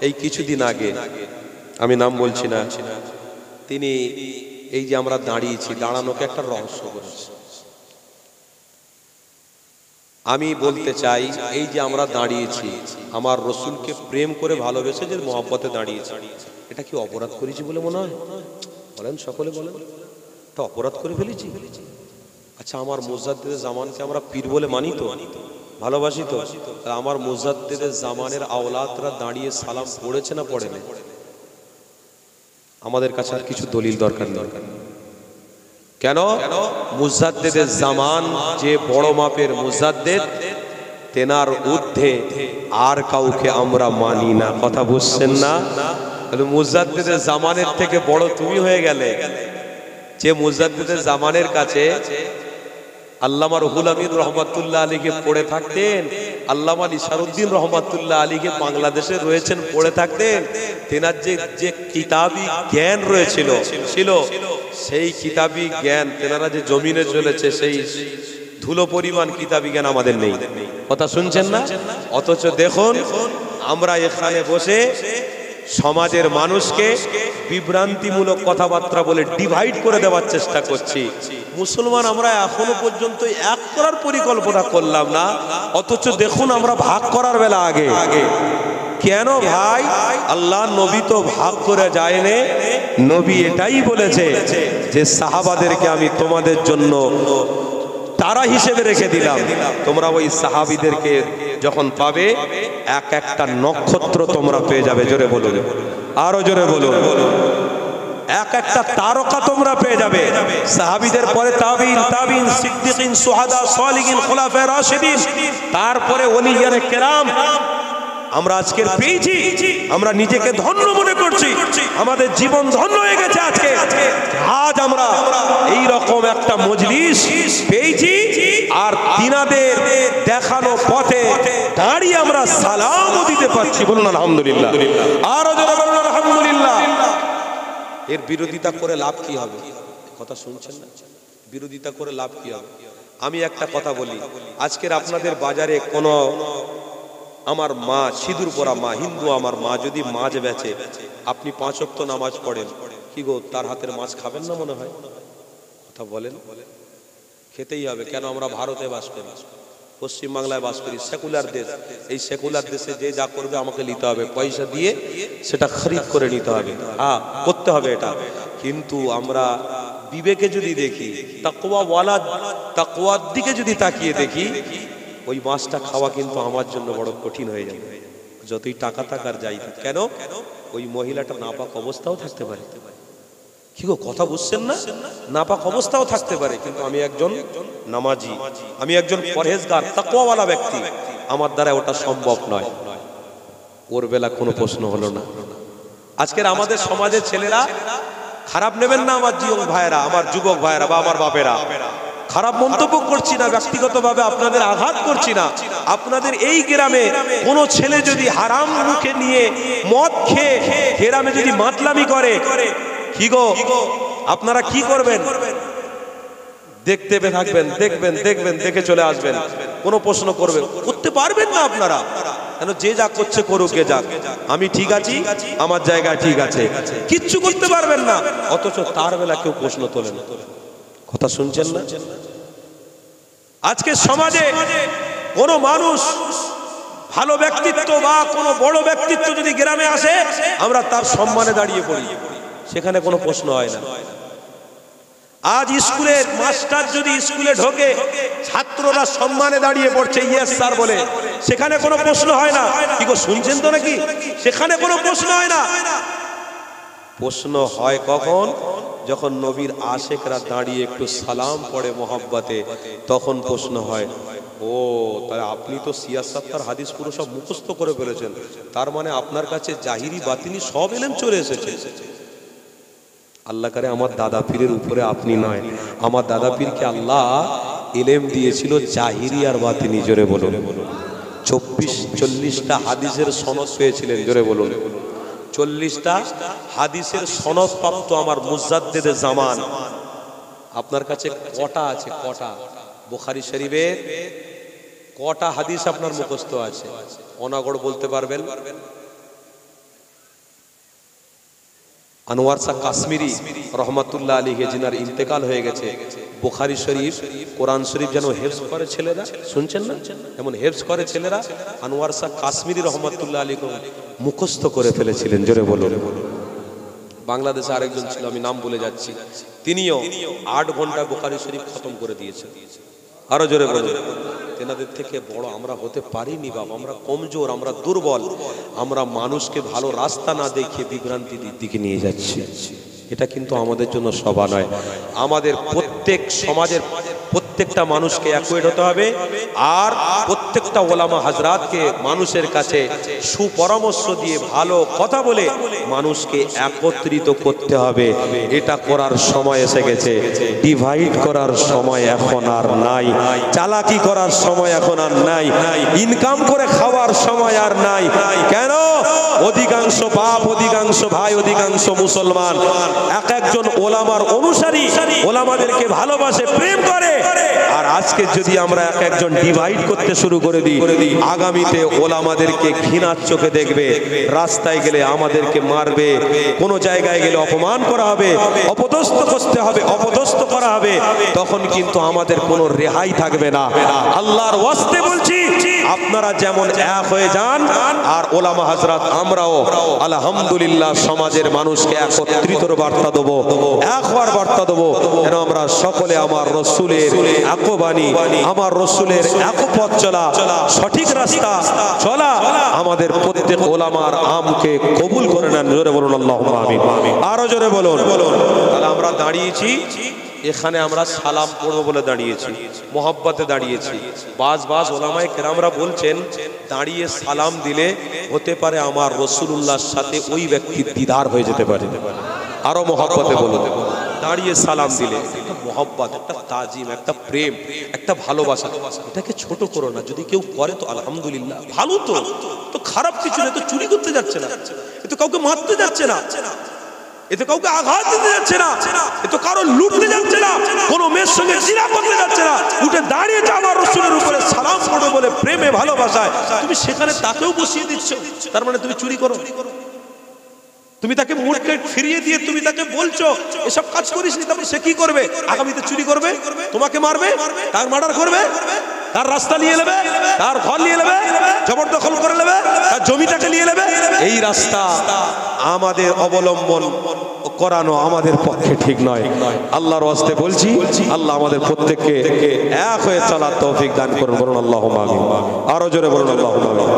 এই কিছুদিন আগে, আমি নাম বলছি না, তিনি এই যে আমরা দাঁড়িয়েছি, দাঁড়ানোকে একটা রহস্য করেছে। আমি বলতে চাই এই যে আমরা দাঁড়িয়েছি আমার রসুলকে প্রেম করে ভালোবেসে যে মহব্বতে দাঁড়িয়েছি, এটা কি অপরাধ করেছি বলে মনে হয়? বলেন, সকলে বলেন, এটা অপরাধ করে ফেলেছি? আচ্ছা, আমার মুজাদ্দিদে জামানকে আমরা পীর বলে মানি তো, ভালোবাসি তো, আমার মুজাদ্দিদে জামানের আওলাদরা দাঁড়িয়ে সালাম পড়েছে না পড়ে না? আমাদের কাছে আর কিছু দলিল দরকার নেই। কেন? মুজাদ্দিদে জামান যে বড় মাপের মুজাদ্দিদ, তেনার ঊর্ধ্বে আর কাউকে আমরা মানি না। কথা বুঝছেন না? মুজাদ্দিদে জামানের থেকে বড় তুমি হয়ে গেলে। যে মুজাদ্দিদে জামানের কাছে আল্লামা রুহুল আমিন রহমাতুল্লাহ আলীকে পড়ে থাকতেন, আল্লামা নিসারউদ্দিন রহমাতুল্লাহ আলীকে বাংলাদেশে রয়েছেন পড়ে থাকতেন, তেনার যে কিতাবি জ্ঞান রয়েছিল সেই কিতাবি জ্ঞান তেনারা যে জমিনে চলেছে, সেই ধুলো পরিমাণ কিতাবি জ্ঞান আমাদের নেই। কথা শুনছেন না? অথচ দেখুন আমরা এখানে বসে সমাজের মানুষকে বিভ্রান্তিমূলক কথাবার্তা বলে ডিভাইড করে দেওয়ার চেষ্টা করছি। মুসলমান আমরা এখনো পর্যন্ত এক করার পরিকল্পনা করলাম না, অথচ দেখুন আমরা ভাগ করার বেলা আগে। কেন ভাই? আল্লাহ নবী তো ভাগ করে যায়নি, নবী এটাই বলেছে যে সাহাবাদেরকে আমি তোমাদের জন্য তারা হিসেবে রেখে দিলাম, তোমরা ওই সাহাবীদেরকে যখন পাবে এক একটা নক্ষত্র তোমরা পেয়ে যাবে। জোরে বলুন, আরো জোরে বলুন, এক একটা তারকা তোমরা পেয়ে যাবে। সাহাবীদের পরে তাবিঈন, তাবিঈন, সিদ্দিকিন, সুহাদা, সালিহিন, খুলাফায়ে রাশিদিন, তারপরে ওলিয়ায়ে কেরাম। আমরা আজকের পেয়েছি, আমরা নিজেকে ধন্য মনে করছি, আমাদের জীবন ধন্য হয়ে গেছে আজকে। আজ আমরা এই রকম একটা মজলিস পেয়েছি, আর তিনাদের দেখানো পথে দাঁড়িয়ে আমরা সালামও দিতে পারছি। বলুন আলহামদুলিল্লাহ, আরো জোরে বলুন আলহামদুলিল্লাহ। এর বিরোধিতা করে লাভ কি হবে? কথা শুনছেন না? বিরোধিতা করে লাভ কি হবে? আমি একটা কথা বলি, আজকের আপনাদের বাজারে কোন আমার মা, সিঁদুর পরা মা, হিন্দু আমার মা যদি মাছ বেচে, আপনি 5 ওয়াক্ত নামাজ পড়েন, কি গো তার হাতের মাছ খাবেন না মনে হয়? কথা বলেন, খেতেই হবে। কেন? আমরা ভারতে বাস করি, পশ্চিম বাংলায় বাস করি, সেকুলার দেশ। এই সেকুলার দেশে যে যা করবে আমাকে নিতে হবে, পয়সা দিয়ে সেটা খরিদ করে নিতে হবে, হ্যাঁ করতে হবে এটা। কিন্তু আমরা বিবেকে যদি দেখি, তাকওয়ার দিকে যদি তাকিয়ে দেখি, ওই মাছটা খাওয়া কিন্তু আমার জন্য বড় কঠিন হয়ে যাবে, যতই টাকা থাকার যাই। কেন? ওই মহিলাটা নাপাক অবস্থাও থাকতে পারে। কি গো কথা বুঝছেন না? নাপাক অবস্থাও থাকতে পারে, কিন্তু আমি একজন নামাজি, আমি একজন পরহেজগার, তাকওয়াওয়ালা ব্যক্তি, আমার দ্বারা ওটা সম্ভব নয়। ওর বেলা কোনো প্রশ্ন হলো না। আজকের আমাদের সমাজের ছেলেরা, খারাপ নেবেন না আমার যুবক ভাইয়েরা, আমার যুবক ভাইয়েরা বা আমার বাপেরা, খারাপ মন্তব্য করছি না, ব্যক্তিগতভাবে আপনাদের আঘাত করছি না। আপনাদের এই গ্রামে কোন ছেলে যদি হারাম মুখে নিয়ে মদ খেয়ে গ্রামে যদি মাতলামি করে, কি গো আপনারা কি করবেন? দেখতে থাকবেন, দেখবেন, দেখবেন, দেখে চলে আসবেন। কোনো প্রশ্ন করতে পারবেন না আপনারা। কেন? যে যা করছে করুক, গে যাক, আমি ঠিক আছি, আমার জায়গায় ঠিক আছে, কিচ্ছু করতে পারবেন না। অথচ তার বেলা কেউ প্রশ্ন তোলে না। কথা শুনছেন না? আজকে সমাজে কোন মানুষ ভালো ব্যক্তিত্ব বা কোনো বড় ব্যক্তিত্ব যদি গ্রামে আসে, আমরা তার সম্মানে দাঁড়িয়ে পড়ি, সেখানে কোনো প্রশ্ন হয় না। আজ স্কুলের মাস্টার যদি স্কুলে ঢোকে, ছাত্ররা সম্মানে দাঁড়িয়ে পড়ছে ইয়েস স্যার বলে, সেখানে কোনো প্রশ্ন হয় না। কি গো শুনছেন তো নাকি? সেখানে কোনো প্রশ্ন হয় না। প্রশ্ন হয় কখন? যখন নবীর আশেকরা দাঁড়িয়ে একটু সালাম পড়ে মহব্বতে, তখন প্রশ্ন হয়, ও তাহলে আপনি তো সিয়াসাত্তার হাদিস পুরো সব মুখস্থ করে ফেলেছেন, তার মানে আপনার কাছে জাহিরি বাতিনি সব এলেম চলে এসেছে। আল্লাহ করে আমার দাদা পীরের উপরে আপনি নয়, আমার দাদা পীরকে আল্লাহ ইলম দিয়েছিল জাহিরি আর বাতিনি। জোরে বলুন। 40টা হাদিসের সনদ পেয়েছিলেন। জোরে বলুন। 40টা হাদিসের সনদ প্রাপ্ত আমার মুজাদ্দিদে জামান। আপনার কাছে কটা আছে? কটা? বুখারী শরীফের কটা হাদিস আপনার মুখস্থ আছে? অনাগড় বলতে পারবেন? আনোয়ার শাহ কাশ্মীরি রহমাতুল্লাহ আলাইহি জিনার ইন্তেকাল হয়ে গেছে, বুখারী শরীফ কোরআন শরীফ যেন হেফজ করে ছেলেরা, শুনছেন না, যেমন হেফজ করে ছেলেরা, আনোয়ার শাহ কাশ্মীরি রহমাতুল্লাহ আলাইহি মুখস্থ করে ফেলেছিলেন। জোরে বলুন। বাংলাদেশে আরেকজন ছিল, আমি নাম ভুলে যাচ্ছি, তিনিও 8 ঘন্টা বুখারী শরীফ খতম করে দিয়েছেন। আরো জোরে বলুন। তেনাদের থেকে বড় আমরা হতে পারিনি বাবা, আমরা কমজোর, আমরা দুর্বল, আমরা মানুষকে ভালো রাস্তা না দেখিয়ে বিভ্রান্তির দিকে নিয়ে যাচ্ছি। এটা কিন্তু আমাদের জন্য শোভা নয়। আমাদের প্রত্যেক সমাজের প্রত্যেকটা মানুষকে একওয়েট হতে হবে, আর প্রত্যেকটা ওলামা হাজরাতকে মানুষের কাছে সুপরামর্শ দিয়ে ভালো কথা বলে মানুষকে একত্রিত করতে হবে। এটা করার সময় এসে গেছে। ডিভাইড করার সময় এখন আর নাই, চালাকি করার সময় এখন আর নাই, ইনকাম করে খাওয়ার সময় আর নাই। কেন? অধিকাংশ বাপ, অধিকাংশ ভাই, অধিকাংশ মুসলমান এক একজন ওলামার অনুসারী, ওলামাদেরকে ভালোবাসে, প্রেম করে। আর আজকে যদি আমরা এক একজন ডিভাইড করতে শুরু করে দিই, আগামীতে ওলামাদেরকে ঘৃণার চোখে দেখবে, রাস্তায় গেলে আমাদেরকে মারবে, কোন জায়গায় গেলে অপমান করা হবে, অপদস্থ করতে হবে, অপদস্থ করা হবে, তখন কিন্তু আমাদের কোনো রেহাই থাকবে না। আল্লাহর ওয়াস্তে বলছি, আপনারা যেমন এক হয়ে যান, আর ওলামা হাজরাত আমরাও আলহামদুলিল্লাহ সমাজের মানুষকে একত্রিতর বার্তা দেবো, এক হওয়ার বার্তা দেবো, যেন আমরা সকলে আমার রসুলের একবাণী, আমার রসুলের এক পথ চলা, সঠিক রাস্তা চলা, আমাদের প্রত্যেক ওলামার আমকে কবুল করে নেন। জোরে বলুন আল্লাহুম্মা আমিন। আরো জোরে বলুন। তাহলে আমরা দাঁড়িয়েছি এখানে, আমরা সালাম পড়বো বলে দাঁড়িয়েছি, মোহাব্বতে দাঁড়িয়েছি। বাজ ওলামায়ে কেরামরা বলছেন, দাঁড়িয়ে সালাম দিলে হতে পারে আমার রাসূলুল্লাহর সাথে ওই ব্যক্তির দিদার হয়ে যেতে পারে। আরো মোহাব্বতে বলুন। দাঁড়িয়ে সালাম দিলে একটা মোহাব্বত, একটা তাজিম, একটা প্রেম, একটা ভালোবাসা, এটাকে ছোট করো না। যদি কেউ করে তো আলহামদুলিল্লাহ, ভালো, তো খারাপ কিছু না, তো চুরি করতে যাচ্ছে না, এ তো কাউকে মারতে যাচ্ছে না, এতে কাউকে আঘাত দিতে যাচ্ছে না, এতে কারো লুটতে যাচ্ছে না, কোনো মেয়ের সঙ্গে জিনা করতে যাচ্ছে না। উঠে দাঁড়িয়েছে আমার রাসূলের উপরে সালাম পড়ো বলে, প্রেমে ভালোবাসায়, তুমি সেখানে তাকেও বসিয়ে দিচ্ছ, তার মানে তুমি চুরি করো। তুমি তাকে মুখকে ফিরিয়ে দিয়ে তুমি তাকে বলছো এসব কাজ করিসনি, তারপরে সে কি করবে? আগামীতে চুরি করবে, তোমাকে মারবে, তার মার্ডার করবে, তার রাস্তা নিয়ে নেবে, তার ঘর নিয়ে নেবে, জবরদখল করে নেবে, তার জমিটাকে নিয়ে নেবে। এই রাস্তা আমাদের অবলম্বন করানো আমাদের পক্ষে ঠিক নয়। আল্লাহর ওয়াস্তে বলছি, আল্লাহ আমাদের প্রত্যেককে এক হয়ে চলার তৌফিক দান করুন। বলুন আল্লাহুম্মা আমিন। আরো জোরে বলুন আল্লাহুম্মা আমিন।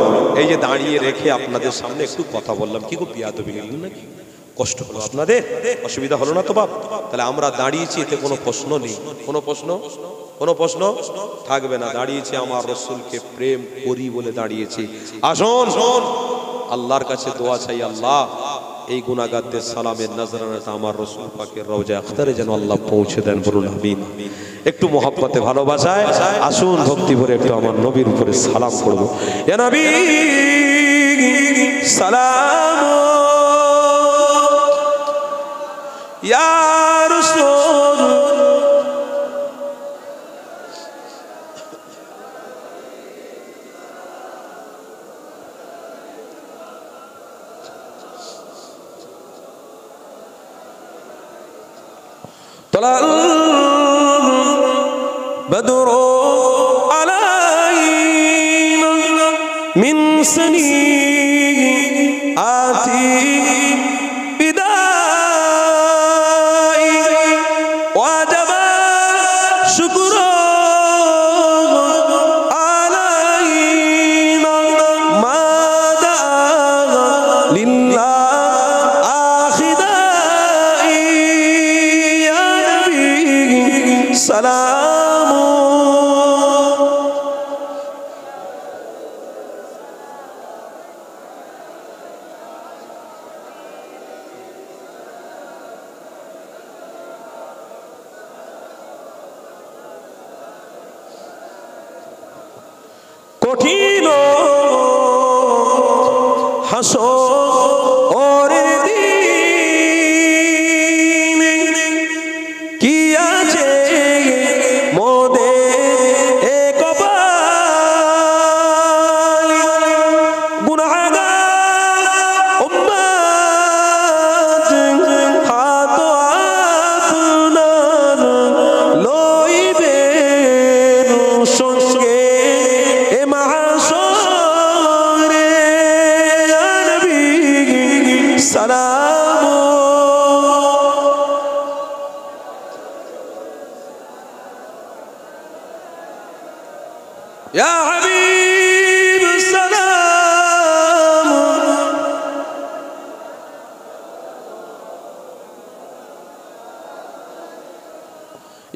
এই যে দাঁড়িয়ে রেখে আপনাদের সামনে একটু কথা বললাম, কি গো বিয়াদবি গেল নাকি? কষ্ট হলো আপনাদের? অসুবিধা হলো না তো বাপ? তাহলে আমরা দাঁড়িয়েছি, এতে কোনো প্রশ্ন নেই, কোনো প্রশ্ন থাকবে না। দাঁড়িয়েছি আমার রাসূলকে প্রেম করি বলে দাঁড়িয়েছি। আসুন আল্লাহর কাছে দোয়া চাই, আল্লাহ এই গুনাহগারদের সালামের নজরানাটা আমার রাসূল পাকের রওজা আখতারে যেন আল্লাহ পৌঁছে দেন। বলুন আমিন। একটু মহব্বতে ভালোবাসায় আসুন ভক্তি ভরে একটু আমার নবীর উপরে সালাম করব। ইয়া নবী সালাম, ইয়া রাসূল طلع البدر علينا من سنيئاتي بدائي وجب شكر علينا ما دعا لله সালাম। কঠিন হাসরের দিন কি আছে গুনাহগার উম্মত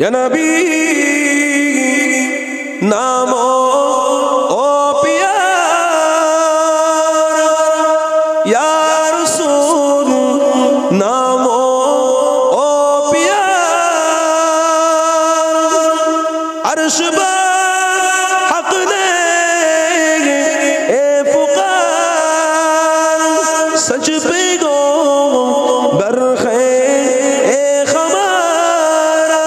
या नबी नामो ओ प्यार या रसूल नामो ओ प्यार अर्श हक ने ए पुकार सच पे गो बरखे ए खमारा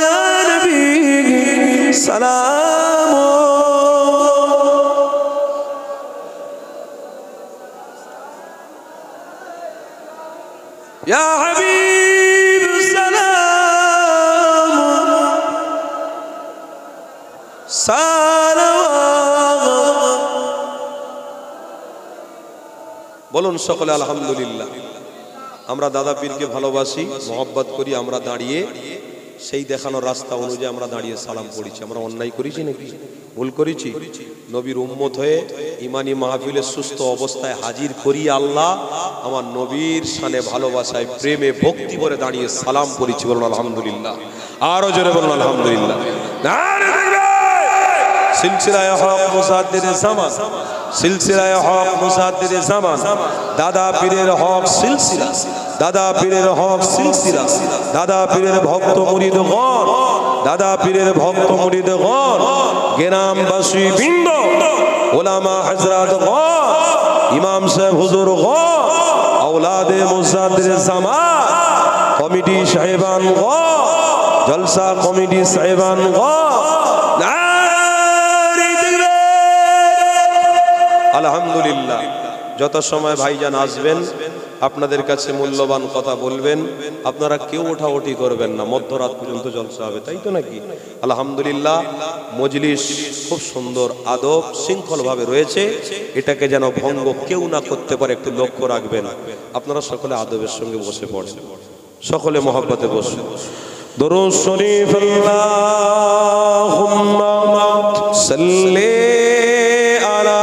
या नबी सलाम या हबीब सलाम बोलुन सकले আলহামদুলিল্লাহ। আমরা দাদা পীরকে ভালোবাসি, মোহাব্বত করি। আমরা দাঁড়িয়ে সেই দেখানো রাস্তা অনুযায়ী আমরা দাঁড়িয়ে সালাম পড়েছি। আমরা অন্যায় করেছি নাকি, ভুল করেছি? নবীর উম্মত হয়ে ইমানি মাহফিলে সুস্থ অবস্থায় হাজির করি আল্লাহ আমার নবীর শানে ভালোবাসায় প্রেমে ভক্তি করে দাঁড়িয়ে সালাম পড়েছি। বলুন আলহামদুলিল্লাহ। আরো জোরে বলুন আলহামদুলিল্লাহ। সিলসিলায়ে হক মুসাদ্দিদে জামান, সিলসিলায়ে হক মুসাদ্দিদে জামান, দাদা পীরের হক সিলসিলা, দাদা পীরের হক সিলসিলা, দাদা পীরের ভক্ত মুরিদগণ, দাদা পীরের ভক্ত মুরিদগণ, গ্রামবাসী বৃন্দ, ওলামা হযরতগণ, ইমাম সাহেব হুজুরগণ, আওলাদে মুসাদ্দিদে জামান, কমিটি সাহেবানগণ, জলসা কমিটি সাহেবানগণ, আলহামদুলিল্লাহ। যত সময় ভাইজান আসবেন আপনাদের কাছে মূল্যবান কথা বলবেন, আপনারা কেউ ওঠাওঠি করবেন না, মধ্যরাত পর্যন্ত জলসা হবে, তাই তো নাকি? আলহামদুলিল্লাহ। মজলিস খুব সুন্দর আদব শৃঙ্খল ভাবে রয়েছে, এটাকে যেন ভঙ্গ কেউ না করতে পারে একটু লক্ষ্য রাখবেন। আপনারা সকলে আদবের সঙ্গে বসে পড়েন, সকলে মহব্বতে বসে দরুদ শরীফ আল্লাহুম্মা সাল্লি আলা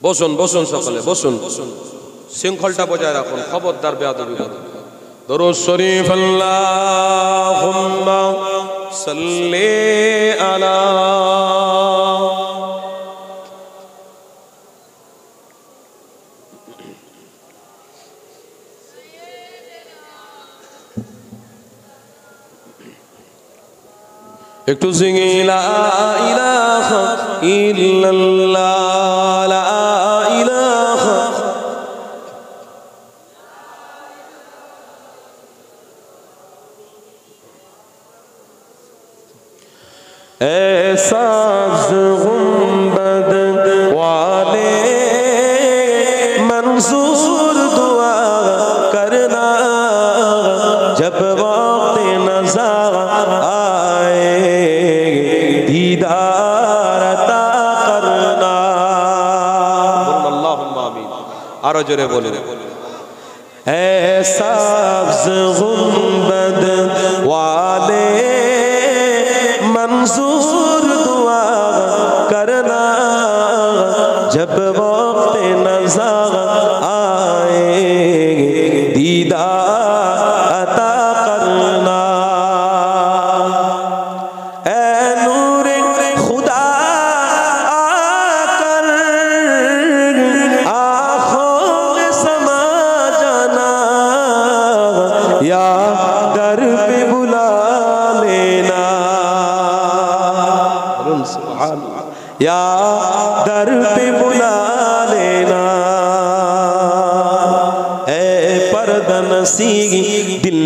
বসুন বসুন সকলে বসুন, শৃঙ্খলটা বজায় রাখুন, খবরদার বেয়াদবি করবেন। দরুদ শরীফ আল্লাহুম্মা সাল্লি আলা একটু জিঙ্গি লা ইলাহা ইল্লাল্লাহ, লা ইলাহা ऐसा गुंबद वाले मंजूर दुआ करना जब वक्त नज़र आए दीदार अता करना। अल्लाहुम्मा आमीन। आरो जोरे बोले ऐसा गुंबद वाले मंजूर दुआ करना जब वक्त नज़र आए दीदार अता करना। ऐ नूरे खुदा आकर आँखों में समा जाना, या दर पे बुला लेना, या दर पे बुला लेना। ऐ पर्दनसी दिल